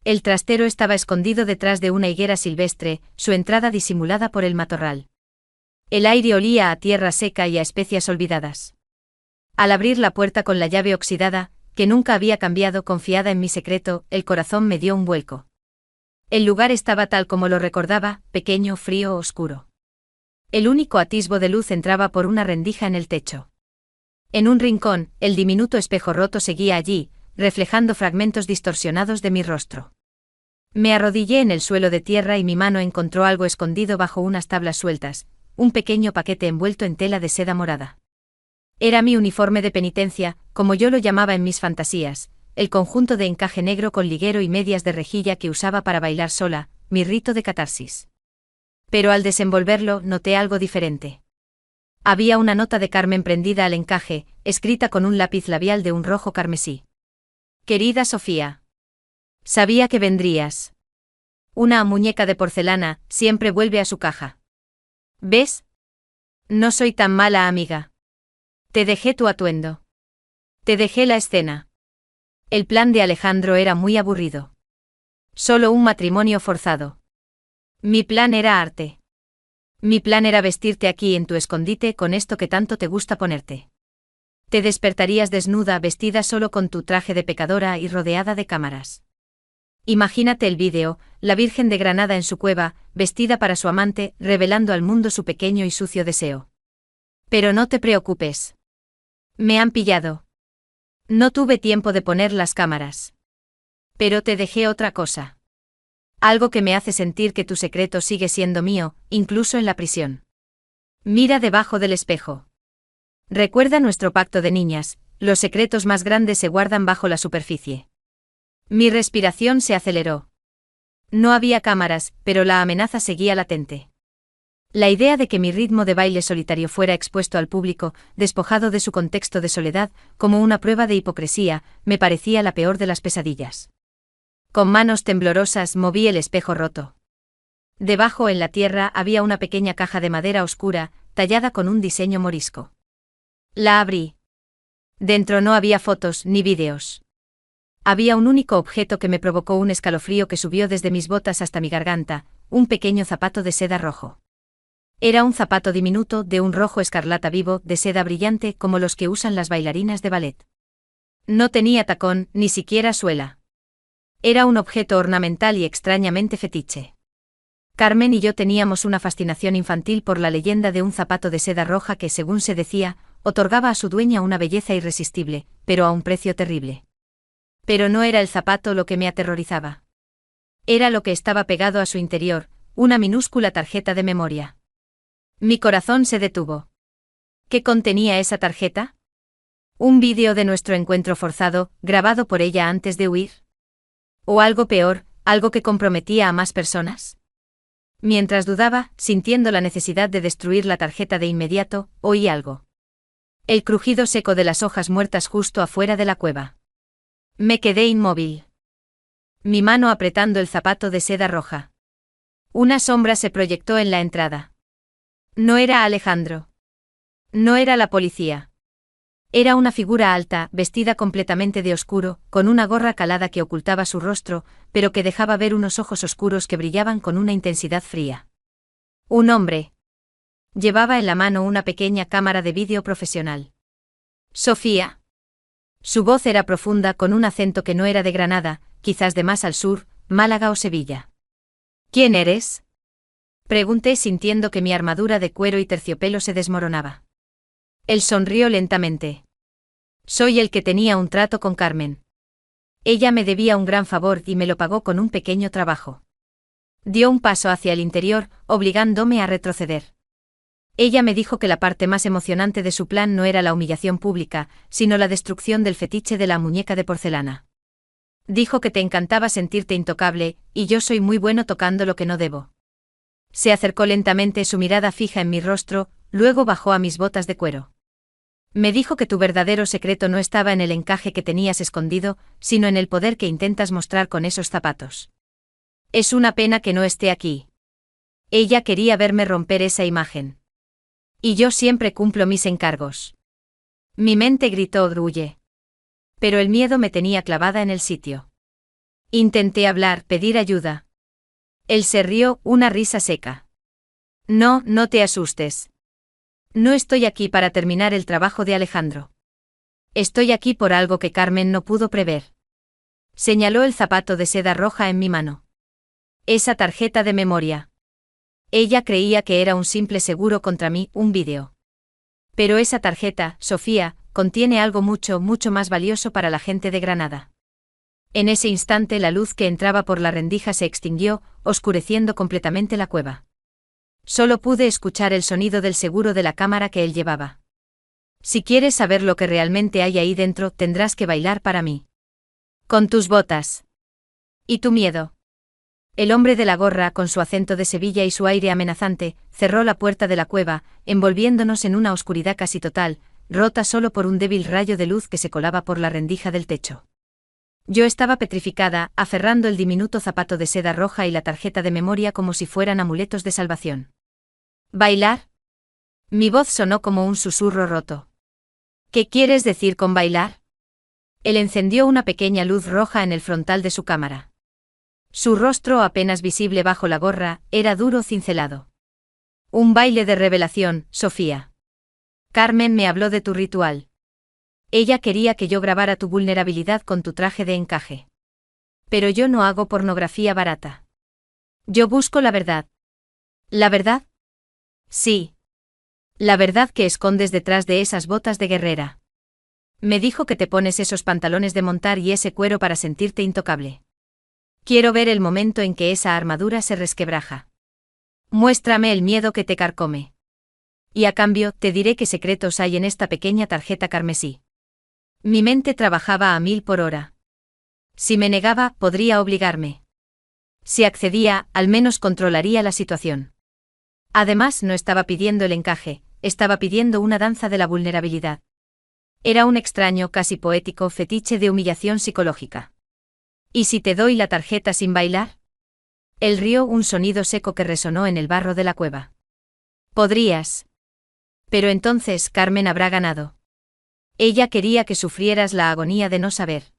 Speaker 1: El trastero estaba escondido detrás de una higuera silvestre, su entrada disimulada por el matorral. El aire olía a tierra seca y a especias olvidadas. Al abrir la puerta con la llave oxidada, que nunca había cambiado, confiada en mi secreto, el corazón me dio un vuelco. El lugar estaba tal como lo recordaba, pequeño, frío, oscuro. El único atisbo de luz entraba por una rendija en el techo. En un rincón, el diminuto espejo roto seguía allí, reflejando fragmentos distorsionados de mi rostro. Me arrodillé en el suelo de tierra y mi mano encontró algo escondido bajo unas tablas sueltas, un pequeño paquete envuelto en tela de seda morada. Era mi uniforme de penitencia, como yo lo llamaba en mis fantasías, el conjunto de encaje negro con liguero y medias de rejilla que usaba para bailar sola, mi rito de catarsis. Pero al desenvolverlo noté algo diferente. Había una nota de Carmen prendida al encaje, escrita con un lápiz labial de un rojo carmesí. Querida Sofía. Sabía que vendrías. Una muñeca de porcelana siempre vuelve a su caja. ¿Ves? No soy tan mala amiga. Te dejé tu atuendo. Te dejé la escena. El plan de Alejandro era muy aburrido. Solo un matrimonio forzado. Mi plan era arte. Mi plan era vestirte aquí en tu escondite con esto que tanto te gusta ponerte. Te despertarías desnuda, vestida solo con tu traje de pecadora y rodeada de cámaras. Imagínate el vídeo, la Virgen de Granada en su cueva, vestida para su amante, revelando al mundo su pequeño y sucio deseo. Pero no te preocupes. Me han pillado. No tuve tiempo de poner las cámaras. Pero te dejé otra cosa. Algo que me hace sentir que tu secreto sigue siendo mío, incluso en la prisión. Mira debajo del espejo. Recuerda nuestro pacto de niñas, los secretos más grandes se guardan bajo la superficie. Mi respiración se aceleró. No había cámaras, pero la amenaza seguía latente. La idea de que mi ritmo de baile solitario fuera expuesto al público, despojado de su contexto de soledad, como una prueba de hipocresía, me parecía la peor de las pesadillas. Con manos temblorosas moví el espejo roto. Debajo en la tierra había una pequeña caja de madera oscura, tallada con un diseño morisco. La abrí. Dentro no había fotos ni vídeos. Había un único objeto que me provocó un escalofrío que subió desde mis botas hasta mi garganta, un pequeño zapato de seda rojo. Era un zapato diminuto de un rojo escarlata vivo, de seda brillante como los que usan las bailarinas de ballet. No tenía tacón, ni siquiera suela. Era un objeto ornamental y extrañamente fetiche. Carmen y yo teníamos una fascinación infantil por la leyenda de un zapato de seda roja que, según se decía, otorgaba a su dueña una belleza irresistible, pero a un precio terrible. Pero no era el zapato lo que me aterrorizaba. Era lo que estaba pegado a su interior, una minúscula tarjeta de memoria. Mi corazón se detuvo. ¿Qué contenía esa tarjeta? ¿Un vídeo de nuestro encuentro forzado, grabado por ella antes de huir? ¿O algo peor, algo que comprometía a más personas? Mientras dudaba, sintiendo la necesidad de destruir la tarjeta de inmediato, oí algo. El crujido seco de las hojas muertas justo afuera de la cueva. Me quedé inmóvil. Mi mano apretando el zapato de seda roja. Una sombra se proyectó en la entrada. No era Alejandro. No era la policía. Era una figura alta, vestida completamente de oscuro, con una gorra calada que ocultaba su rostro, pero que dejaba ver unos ojos oscuros que brillaban con una intensidad fría. Un hombre. Llevaba en la mano una pequeña cámara de vídeo profesional. Sofía. Su voz era profunda con un acento que no era de Granada, quizás de más al sur, Málaga o Sevilla. ¿Quién eres? Pregunté sintiendo que mi armadura de cuero y terciopelo se desmoronaba. Él sonrió lentamente. Soy el que tenía un trato con Carmen. Ella me debía un gran favor y me lo pagó con un pequeño trabajo. Dio un paso hacia el interior, obligándome a retroceder. Ella me dijo que la parte más emocionante de su plan no era la humillación pública, sino la destrucción del fetiche de la muñeca de porcelana. Dijo que te encantaba sentirte intocable, y yo soy muy bueno tocando lo que no debo. Se acercó lentamente, su mirada fija en mi rostro, luego bajó a mis botas de cuero. Me dijo que tu verdadero secreto no estaba en el encaje que tenías escondido, sino en el poder que intentas mostrar con esos zapatos. Es una pena que no esté aquí. Ella quería verme romper esa imagen. Y yo siempre cumplo mis encargos. Mi mente gritó huye. Pero el miedo me tenía clavada en el sitio. Intenté hablar, pedir ayuda. Él se rió, una risa seca. No, no te asustes. No estoy aquí para terminar el trabajo de Alejandro. Estoy aquí por algo que Carmen no pudo prever. Señaló el zapato de seda roja en mi mano. Esa tarjeta de memoria. Ella creía que era un simple seguro contra mí, un vídeo. Pero esa tarjeta, Sofía, contiene algo mucho, mucho más valioso para la gente de Granada. En ese instante la luz que entraba por la rendija se extinguió, oscureciendo completamente la cueva. Solo pude escuchar el sonido del seguro de la cámara que él llevaba. Si quieres saber lo que realmente hay ahí dentro, tendrás que bailar para mí. Con tus botas. ¿Y tu miedo? El hombre de la gorra, con su acento de Sevilla y su aire amenazante, cerró la puerta de la cueva, envolviéndonos en una oscuridad casi total, rota solo por un débil rayo de luz que se colaba por la rendija del techo. Yo estaba petrificada, aferrando el diminuto zapato de seda roja y la tarjeta de memoria como si fueran amuletos de salvación. ¿Bailar? Mi voz sonó como un susurro roto. ¿Qué quieres decir con bailar? Él encendió una pequeña luz roja en el frontal de su cámara. Su rostro, apenas visible bajo la gorra, era duro, cincelado. Un baile de revelación, Sofía. Carmen me habló de tu ritual. Ella quería que yo grabara tu vulnerabilidad con tu traje de encaje. Pero yo no hago pornografía barata. Yo busco la verdad. ¿La verdad? Sí. La verdad que escondes detrás de esas botas de guerrera. Me dijo que te pones esos pantalones de montar y ese cuero para sentirte intocable. Quiero ver el momento en que esa armadura se resquebraja. Muéstrame el miedo que te carcome. Y a cambio, te diré qué secretos hay en esta pequeña tarjeta carmesí. Mi mente trabajaba a 1000 por hora. Si me negaba, podría obligarme. Si accedía, al menos controlaría la situación. Además, no estaba pidiendo el encaje, estaba pidiendo una danza de la vulnerabilidad. Era un extraño, casi poético fetiche de humillación psicológica. ¿Y si te doy la tarjeta sin bailar? Él rió, un sonido seco que resonó en el barro de la cueva. Podrías. Pero entonces Carmen habrá ganado. Ella quería que sufrieras la agonía de no saber.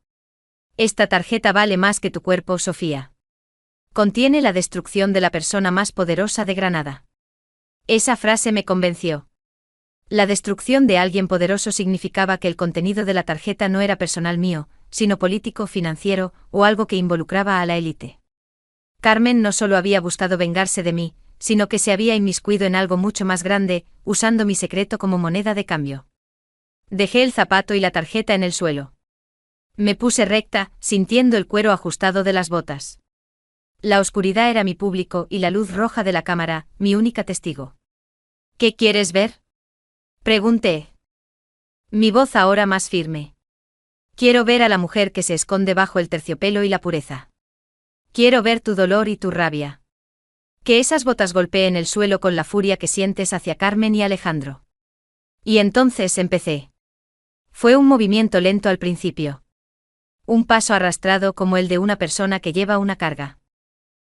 Speaker 1: Esta tarjeta vale más que tu cuerpo, Sofía. Contiene la destrucción de la persona más poderosa de Granada. Esa frase me convenció. La destrucción de alguien poderoso significaba que el contenido de la tarjeta no era personal mío, sino político, financiero, o algo que involucraba a la élite. Carmen no solo había buscado vengarse de mí, sino que se había inmiscuido en algo mucho más grande, usando mi secreto como moneda de cambio. Dejé el zapato y la tarjeta en el suelo. Me puse recta, sintiendo el cuero ajustado de las botas. La oscuridad era mi público y la luz roja de la cámara, mi única testigo. ¿Qué quieres ver? Pregunté. Mi voz ahora más firme. Quiero ver a la mujer que se esconde bajo el terciopelo y la pureza. Quiero ver tu dolor y tu rabia. Que esas botas golpeen el suelo con la furia que sientes hacia Carmen y Alejandro. Y entonces empecé. Fue un movimiento lento al principio. Un paso arrastrado como el de una persona que lleva una carga.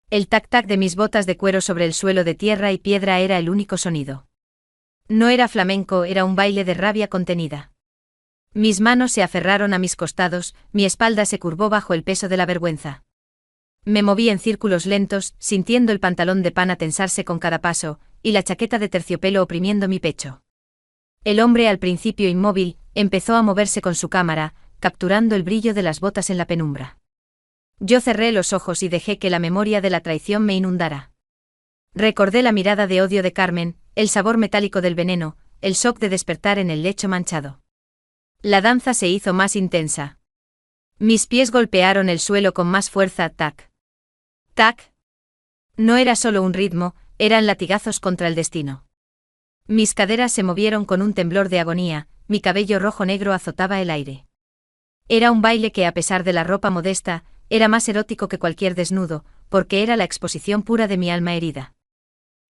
Speaker 1: El tac-tac de mis botas de cuero sobre el suelo de tierra y piedra era el único sonido. No era flamenco, era un baile de rabia contenida. Mis manos se aferraron a mis costados, mi espalda se curvó bajo el peso de la vergüenza. Me moví en círculos lentos, sintiendo el pantalón de pana tensarse con cada paso, y la chaqueta de terciopelo oprimiendo mi pecho. El hombre, al principio inmóvil, empezó a moverse con su cámara, capturando el brillo de las botas en la penumbra. Yo cerré los ojos y dejé que la memoria de la traición me inundara. Recordé la mirada de odio de Carmen, el sabor metálico del veneno, el shock de despertar en el lecho manchado. La danza se hizo más intensa. Mis pies golpearon el suelo con más fuerza, tac. Tac. No era solo un ritmo, eran latigazos contra el destino. Mis caderas se movieron con un temblor de agonía, mi cabello rojo-negro azotaba el aire. Era un baile que, a pesar de la ropa modesta, era más erótico que cualquier desnudo, porque era la exposición pura de mi alma herida.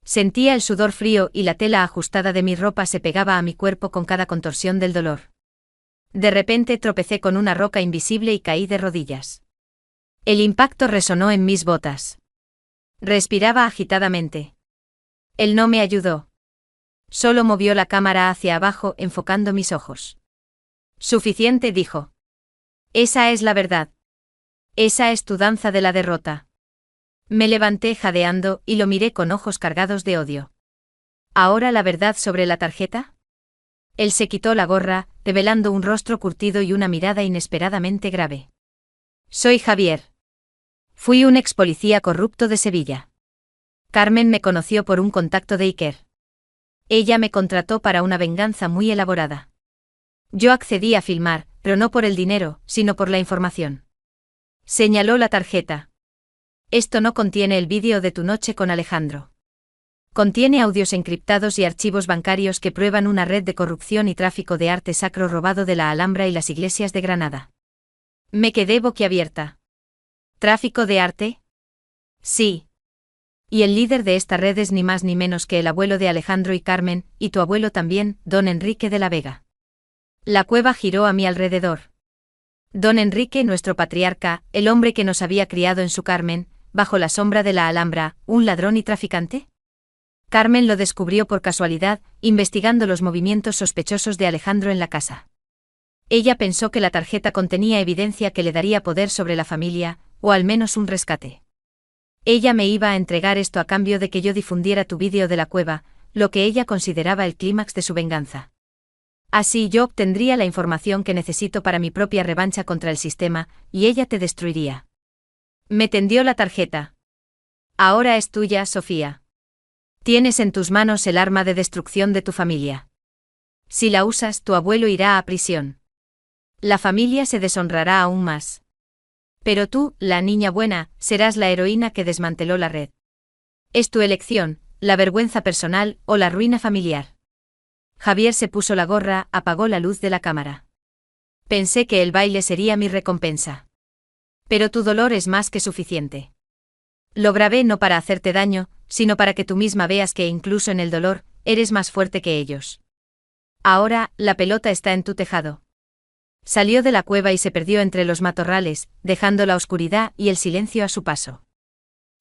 Speaker 1: Sentía el sudor frío y la tela ajustada de mi ropa se pegaba a mi cuerpo con cada contorsión del dolor. De repente tropecé con una roca invisible y caí de rodillas. El impacto resonó en mis botas. Respiraba agitadamente. Él no me ayudó. Solo movió la cámara hacia abajo, enfocando mis ojos. Suficiente, dijo. Esa es la verdad. Esa es tu danza de la derrota. Me levanté jadeando y lo miré con ojos cargados de odio. ¿Ahora la verdad sobre la tarjeta? Él se quitó la gorra, revelando un rostro curtido y una mirada inesperadamente grave. Soy Javier. Fui un ex policía corrupto de Sevilla. Carmen me conoció por un contacto de Iker. Ella me contrató para una venganza muy elaborada. Yo accedí a filmar, pero no por el dinero, sino por la información. Señaló la tarjeta. Esto no contiene el vídeo de tu noche con Alejandro. Contiene audios encriptados y archivos bancarios que prueban una red de corrupción y tráfico de arte sacro robado de la Alhambra y las iglesias de Granada. Me quedé boquiabierta. ¿Tráfico de arte? Sí. Y el líder de esta red es ni más ni menos que el abuelo de Alejandro y Carmen, y tu abuelo también, don Enrique de la Vega. La cueva giró a mi alrededor. Don Enrique, nuestro patriarca, el hombre que nos había criado en su Carmen, bajo la sombra de la Alhambra, ¿un ladrón y traficante? Carmen lo descubrió por casualidad, investigando los movimientos sospechosos de Alejandro en la casa. Ella pensó que la tarjeta contenía evidencia que le daría poder sobre la familia, o al menos un rescate. Ella me iba a entregar esto a cambio de que yo difundiera tu vídeo de la cueva, lo que ella consideraba el clímax de su venganza. Así yo obtendría la información que necesito para mi propia revancha contra el sistema, y ella te destruiría. Me tendió la tarjeta. Ahora es tuya, Sofía. Tienes en tus manos el arma de destrucción de tu familia. Si la usas, tu abuelo irá a prisión. La familia se deshonrará aún más. Pero tú, la niña buena, serás la heroína que desmanteló la red. Es tu elección, la vergüenza personal o la ruina familiar. Javier se puso la gorra, apagó la luz de la cámara. Pensé que el baile sería mi recompensa. Pero tu dolor es más que suficiente. Lo grabé no para hacerte daño, sino para que tú misma veas que incluso en el dolor, eres más fuerte que ellos. Ahora, la pelota está en tu tejado. Salió de la cueva y se perdió entre los matorrales, dejando la oscuridad y el silencio a su paso.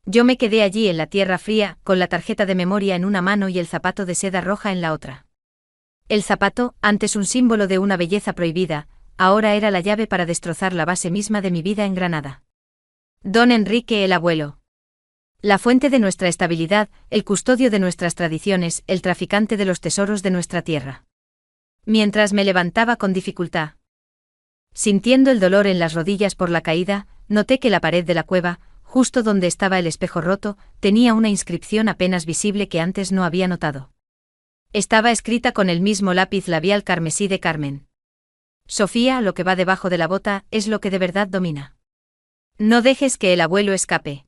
Speaker 1: Yo me quedé allí en la tierra fría, con la tarjeta de memoria en una mano y el zapato de seda roja en la otra. El zapato, antes un símbolo de una belleza prohibida, ahora era la llave para destrozar la base misma de mi vida en Granada. Don Enrique el abuelo. La fuente de nuestra estabilidad, el custodio de nuestras tradiciones, el traficante de los tesoros de nuestra tierra. Mientras me levantaba con dificultad, sintiendo el dolor en las rodillas por la caída, noté que la pared de la cueva, justo donde estaba el espejo roto, tenía una inscripción apenas visible que antes no había notado. Estaba escrita con el mismo lápiz labial carmesí de Carmen. Sofía, lo que va debajo de la bota, es lo que de verdad domina. No dejes que el abuelo escape.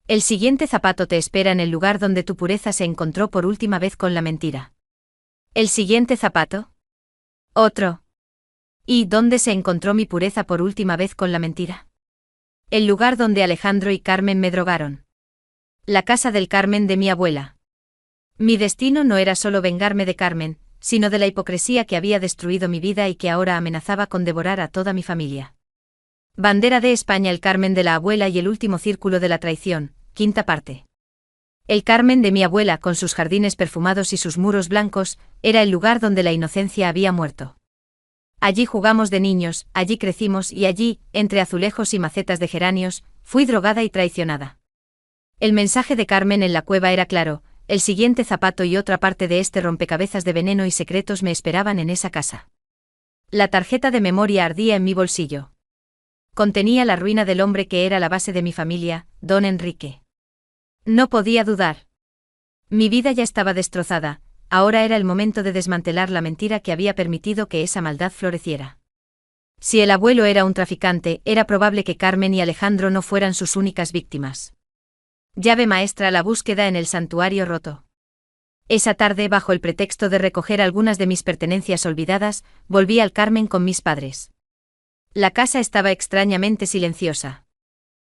Speaker 1: El siguiente zapato te espera en el lugar donde tu pureza se encontró por última vez con la mentira. ¿El siguiente zapato? Otro. ¿Y dónde se encontró mi pureza por última vez con la mentira? El lugar donde Alejandro y Carmen me drogaron. La casa del Carmen de mi abuela. Mi destino no era solo vengarme de Carmen, sino de la hipocresía que había destruido mi vida y que ahora amenazaba con devorar a toda mi familia. Bandera de España, el Carmen de la abuela y el último círculo de la traición, quinta parte. El Carmen de mi abuela, con sus jardines perfumados y sus muros blancos, era el lugar donde la inocencia había muerto. Allí jugamos de niños, allí crecimos y allí, entre azulejos y macetas de geranios, fui drogada y traicionada. El mensaje de Carmen en la cueva era claro: el siguiente zapato y otra parte de este rompecabezas de veneno y secretos me esperaban en esa casa. La tarjeta de memoria ardía en mi bolsillo. Contenía la ruina del hombre que era la base de mi familia, don Enrique. No podía dudar. Mi vida ya estaba destrozada, ahora era el momento de desmantelar la mentira que había permitido que esa maldad floreciera. Si el abuelo era un traficante, era probable que Carmen y Alejandro no fueran sus únicas víctimas. Llave maestra a la búsqueda en el santuario roto. Esa tarde, bajo el pretexto de recoger algunas de mis pertenencias olvidadas, volví al Carmen con mis padres. La casa estaba extrañamente silenciosa.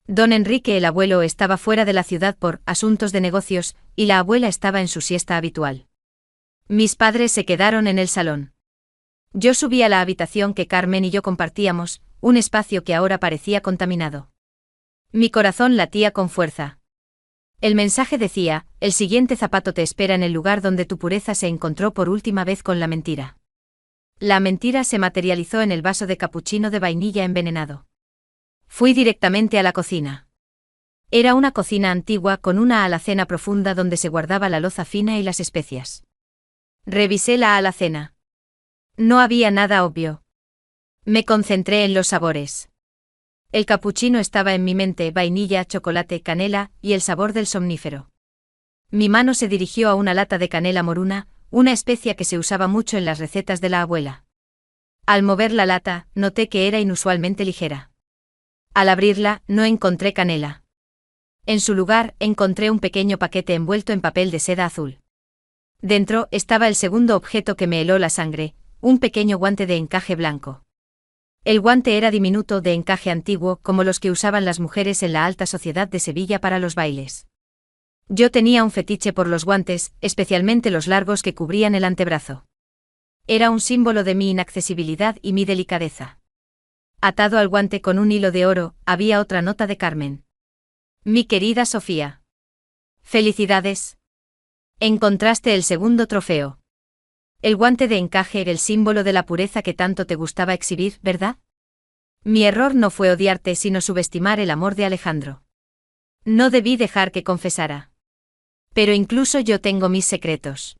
Speaker 1: Don Enrique el abuelo estaba fuera de la ciudad por asuntos de negocios, y la abuela estaba en su siesta habitual. Mis padres se quedaron en el salón. Yo subí a la habitación que Carmen y yo compartíamos, un espacio que ahora parecía contaminado. Mi corazón latía con fuerza. El mensaje decía: el siguiente zapato te espera en el lugar donde tu pureza se encontró por última vez con la mentira. La mentira se materializó en el vaso de capuchino de vainilla envenenado. Fui directamente a la cocina. Era una cocina antigua con una alacena profunda donde se guardaba la loza fina y las especias. Revisé la alacena. No había nada obvio. Me concentré en los sabores. El capuchino estaba en mi mente: vainilla, chocolate, canela y el sabor del somnífero. Mi mano se dirigió a una lata de canela moruna, una especia que se usaba mucho en las recetas de la abuela. Al mover la lata, noté que era inusualmente ligera. Al abrirla, no encontré canela. En su lugar, encontré un pequeño paquete envuelto en papel de seda azul. Dentro estaba el segundo objeto que me heló la sangre, un pequeño guante de encaje blanco. El guante era diminuto, de encaje antiguo, como los que usaban las mujeres en la alta sociedad de Sevilla para los bailes. Yo tenía un fetiche por los guantes, especialmente los largos que cubrían el antebrazo. Era un símbolo de mi inaccesibilidad y mi delicadeza. Atado al guante con un hilo de oro, había otra nota de Carmen. Mi querida Sofía. Felicidades. Encontraste el segundo trofeo. El guante de encaje era el símbolo de la pureza que tanto te gustaba exhibir, ¿verdad? Mi error no fue odiarte, sino subestimar el amor de Alejandro. No debí dejar que confesara. Pero incluso yo tengo mis secretos.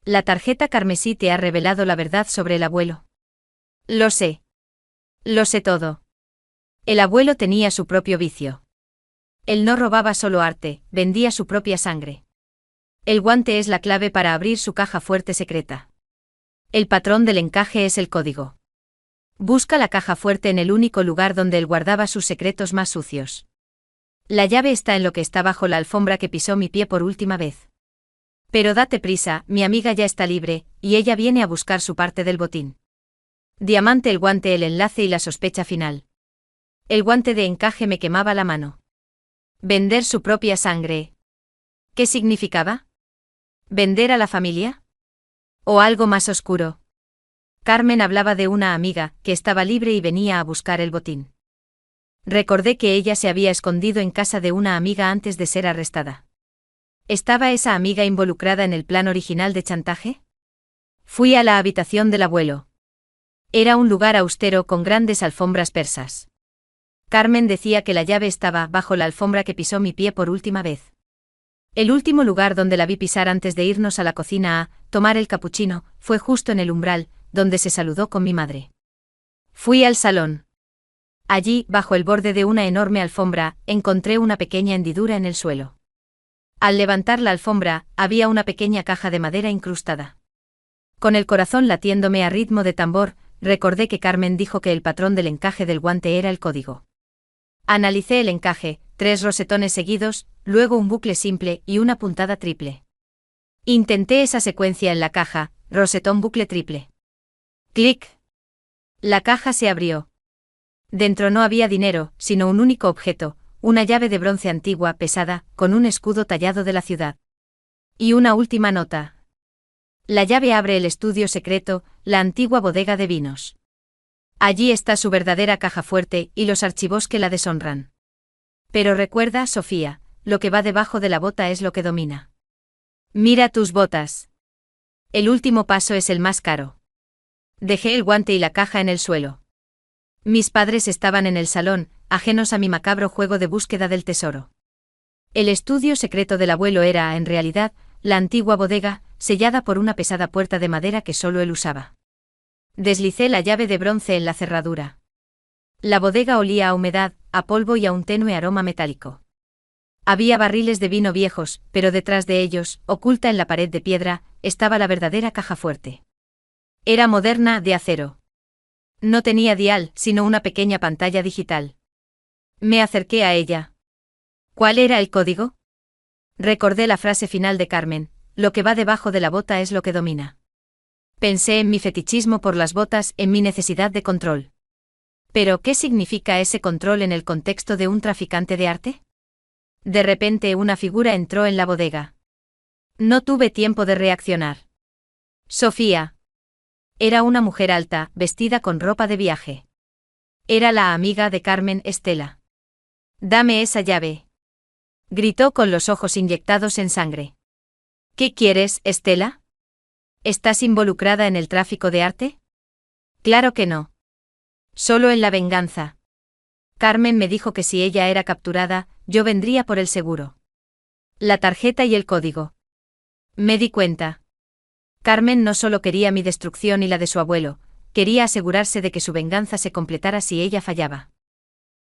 Speaker 1: La tarjeta carmesí te ha revelado la verdad sobre el abuelo. Lo sé. Lo sé todo. El abuelo tenía su propio vicio. Él no robaba solo arte, vendía su propia sangre. El guante es la clave para abrir su caja fuerte secreta. El patrón del encaje es el código. Busca la caja fuerte en el único lugar donde él guardaba sus secretos más sucios. La llave está en lo que está bajo la alfombra que pisó mi pie por última vez. Pero date prisa, mi amiga ya está libre, y ella viene a buscar su parte del botín. Diamante, el guante, el enlace y la sospecha final. El guante de encaje me quemaba la mano. Vender su propia sangre. ¿Qué significaba? ¿Vender a la familia? ¿O algo más oscuro? Carmen hablaba de una amiga que estaba libre y venía a buscar el botín. Recordé que ella se había escondido en casa de una amiga antes de ser arrestada. ¿Estaba esa amiga involucrada en el plan original de chantaje? Fui a la habitación del abuelo. Era un lugar austero con grandes alfombras persas. Carmen decía que la llave estaba bajo la alfombra que pisó mi pie por última vez. El último lugar donde la vi pisar antes de irnos a la cocina a tomar el capuchino fue justo en el umbral, donde se saludó con mi madre. Fui al salón. Allí, bajo el borde de una enorme alfombra, encontré una pequeña hendidura en el suelo. Al levantar la alfombra, había una pequeña caja de madera incrustada. Con el corazón latiéndome a ritmo de tambor, recordé que Carmen dijo que el patrón del encaje del guante era el código. Analicé el encaje, 3 rosetones seguidos, luego un bucle simple y una puntada triple. Intenté esa secuencia en la caja, rosetón bucle triple. ¡Clic! La caja se abrió. Dentro no había dinero, sino un único objeto, una llave de bronce antigua, pesada, con un escudo tallado de la ciudad. Y una última nota. La llave abre el estudio secreto, la antigua bodega de vinos. Allí está su verdadera caja fuerte y los archivos que la deshonran. Pero recuerda, Sofía, lo que va debajo de la bota es lo que domina. Mira tus botas. El último paso es el más caro. Dejé el guante y la caja en el suelo. Mis padres estaban en el salón, ajenos a mi macabro juego de búsqueda del tesoro. El estudio secreto del abuelo era, en realidad, la antigua bodega, sellada por una pesada puerta de madera que solo él usaba. Deslicé la llave de bronce en la cerradura. La bodega olía a humedad, a polvo y a un tenue aroma metálico. Había barriles de vino viejos, pero detrás de ellos, oculta en la pared de piedra, estaba la verdadera caja fuerte. Era moderna, de acero. No tenía dial, sino una pequeña pantalla digital. Me acerqué a ella. ¿Cuál era el código? Recordé la frase final de Carmen, lo que va debajo de la bota es lo que domina. Pensé en mi fetichismo por las botas, en mi necesidad de control. ¿Pero qué significa ese control en el contexto de un traficante de arte? De repente una figura entró en la bodega. No tuve tiempo de reaccionar. Sofía. Era una mujer alta, vestida con ropa de viaje. Era la amiga de Carmen, Estela. «Dame esa llave», gritó con los ojos inyectados en sangre. «¿Qué quieres, Estela? ¿Estás involucrada en el tráfico de arte?» «Claro que no. Solo en la venganza. Carmen me dijo que si ella era capturada, yo vendría por el seguro. La tarjeta y el código». Me di cuenta. Carmen no solo quería mi destrucción y la de su abuelo, quería asegurarse de que su venganza se completara si ella fallaba.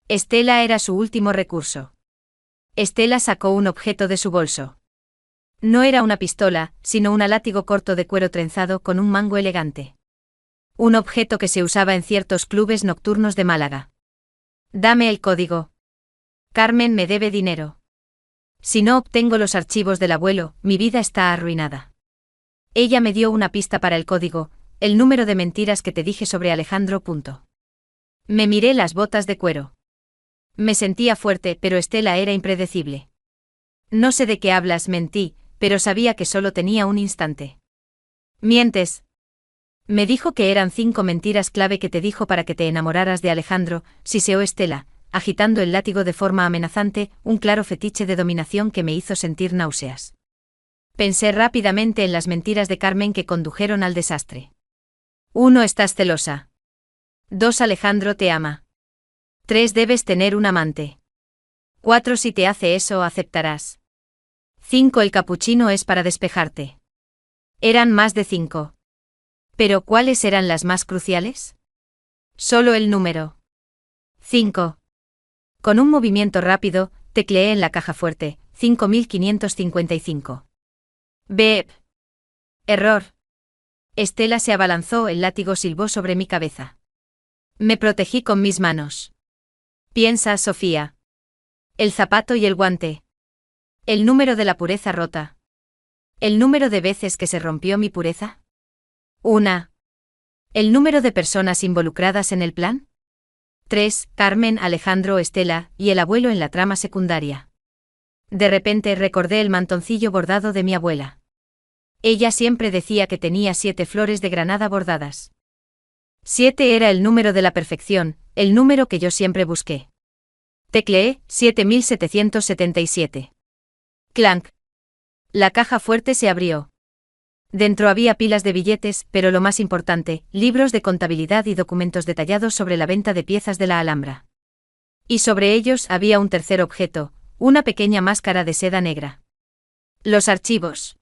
Speaker 1: Estela era su último recurso. Estela sacó un objeto de su bolso. No era una pistola, sino un látigo corto de cuero trenzado con un mango elegante. Un objeto que se usaba en ciertos clubes nocturnos de Málaga. «Dame el código. Carmen me debe dinero. Si no obtengo los archivos del abuelo, mi vida está arruinada». Ella me dio una pista para el código, el número de mentiras que te dije sobre Alejandro. Me miré las botas de cuero. Me sentía fuerte, pero Estela era impredecible. «No sé de qué hablas», mentí, pero sabía que solo tenía un instante. «Mientes». Me dijo que eran 5 mentiras clave que te dijo para que te enamoraras de Alejandro, siseó Estela, agitando el látigo de forma amenazante, un claro fetiche de dominación que me hizo sentir náuseas. Pensé rápidamente en las mentiras de Carmen que condujeron al desastre. 1. Estás celosa. 2. Alejandro te ama. 3. Debes tener un amante. 4. Si te hace eso, aceptarás. 5. El capuchino es para despejarte. Eran más de 5. ¿Pero cuáles eran las más cruciales? Solo el número 5. Con un movimiento rápido, tecleé en la caja fuerte, 5555. Beep. Error. Estela se abalanzó, el látigo silbó sobre mi cabeza. Me protegí con mis manos. Piensa, Sofía. El zapato y el guante. El número de la pureza rota. ¿El número de veces que se rompió mi pureza? 1. ¿El número de personas involucradas en el plan? 3. Carmen, Alejandro, Estela, y el abuelo en la trama secundaria. De repente recordé el mantoncillo bordado de mi abuela. Ella siempre decía que tenía 7 flores de granada bordadas. 7 era el número de la perfección, el número que yo siempre busqué. Tecleé 7777. Clank. La caja fuerte se abrió. Dentro había pilas de billetes, pero lo más importante, libros de contabilidad y documentos detallados sobre la venta de piezas de la Alhambra. Y sobre ellos había un tercer objeto, una pequeña máscara de seda negra. Los archivos.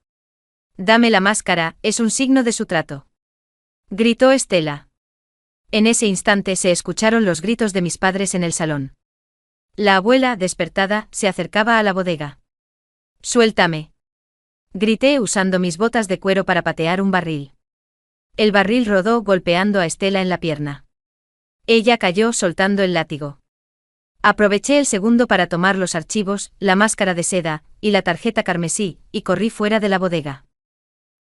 Speaker 1: Dame la máscara, es un signo de su trato. Gritó Estela. En ese instante se escucharon los gritos de mis padres en el salón. La abuela, despertada, se acercaba a la bodega. Suéltame. Grité usando mis botas de cuero para patear un barril. El barril rodó golpeando a Estela en la pierna. Ella cayó soltando el látigo. Aproveché el segundo para tomar los archivos, la máscara de seda, y la tarjeta carmesí, y corrí fuera de la bodega.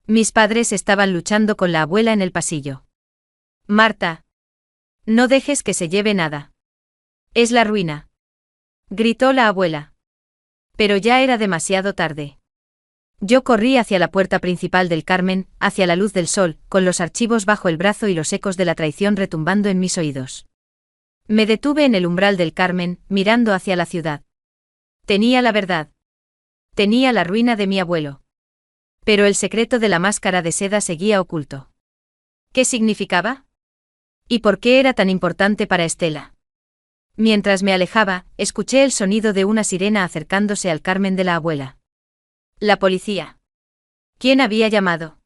Speaker 1: Mis padres estaban luchando con la abuela en el pasillo. Marta. No dejes que se lleve nada. Es la ruina. Gritó la abuela. Pero ya era demasiado tarde. Yo corrí hacia la puerta principal del Carmen, hacia la luz del sol, con los archivos bajo el brazo y los ecos de la traición retumbando en mis oídos. Me detuve en el umbral del Carmen, mirando hacia la ciudad. Tenía la verdad. Tenía la ruina de mi abuelo. Pero el secreto de la máscara de seda seguía oculto. ¿Qué significaba? ¿Y por qué era tan importante para Estela? Mientras me alejaba, escuché el sonido de una sirena acercándose al Carmen de la abuela. La policía. ¿Quién había llamado?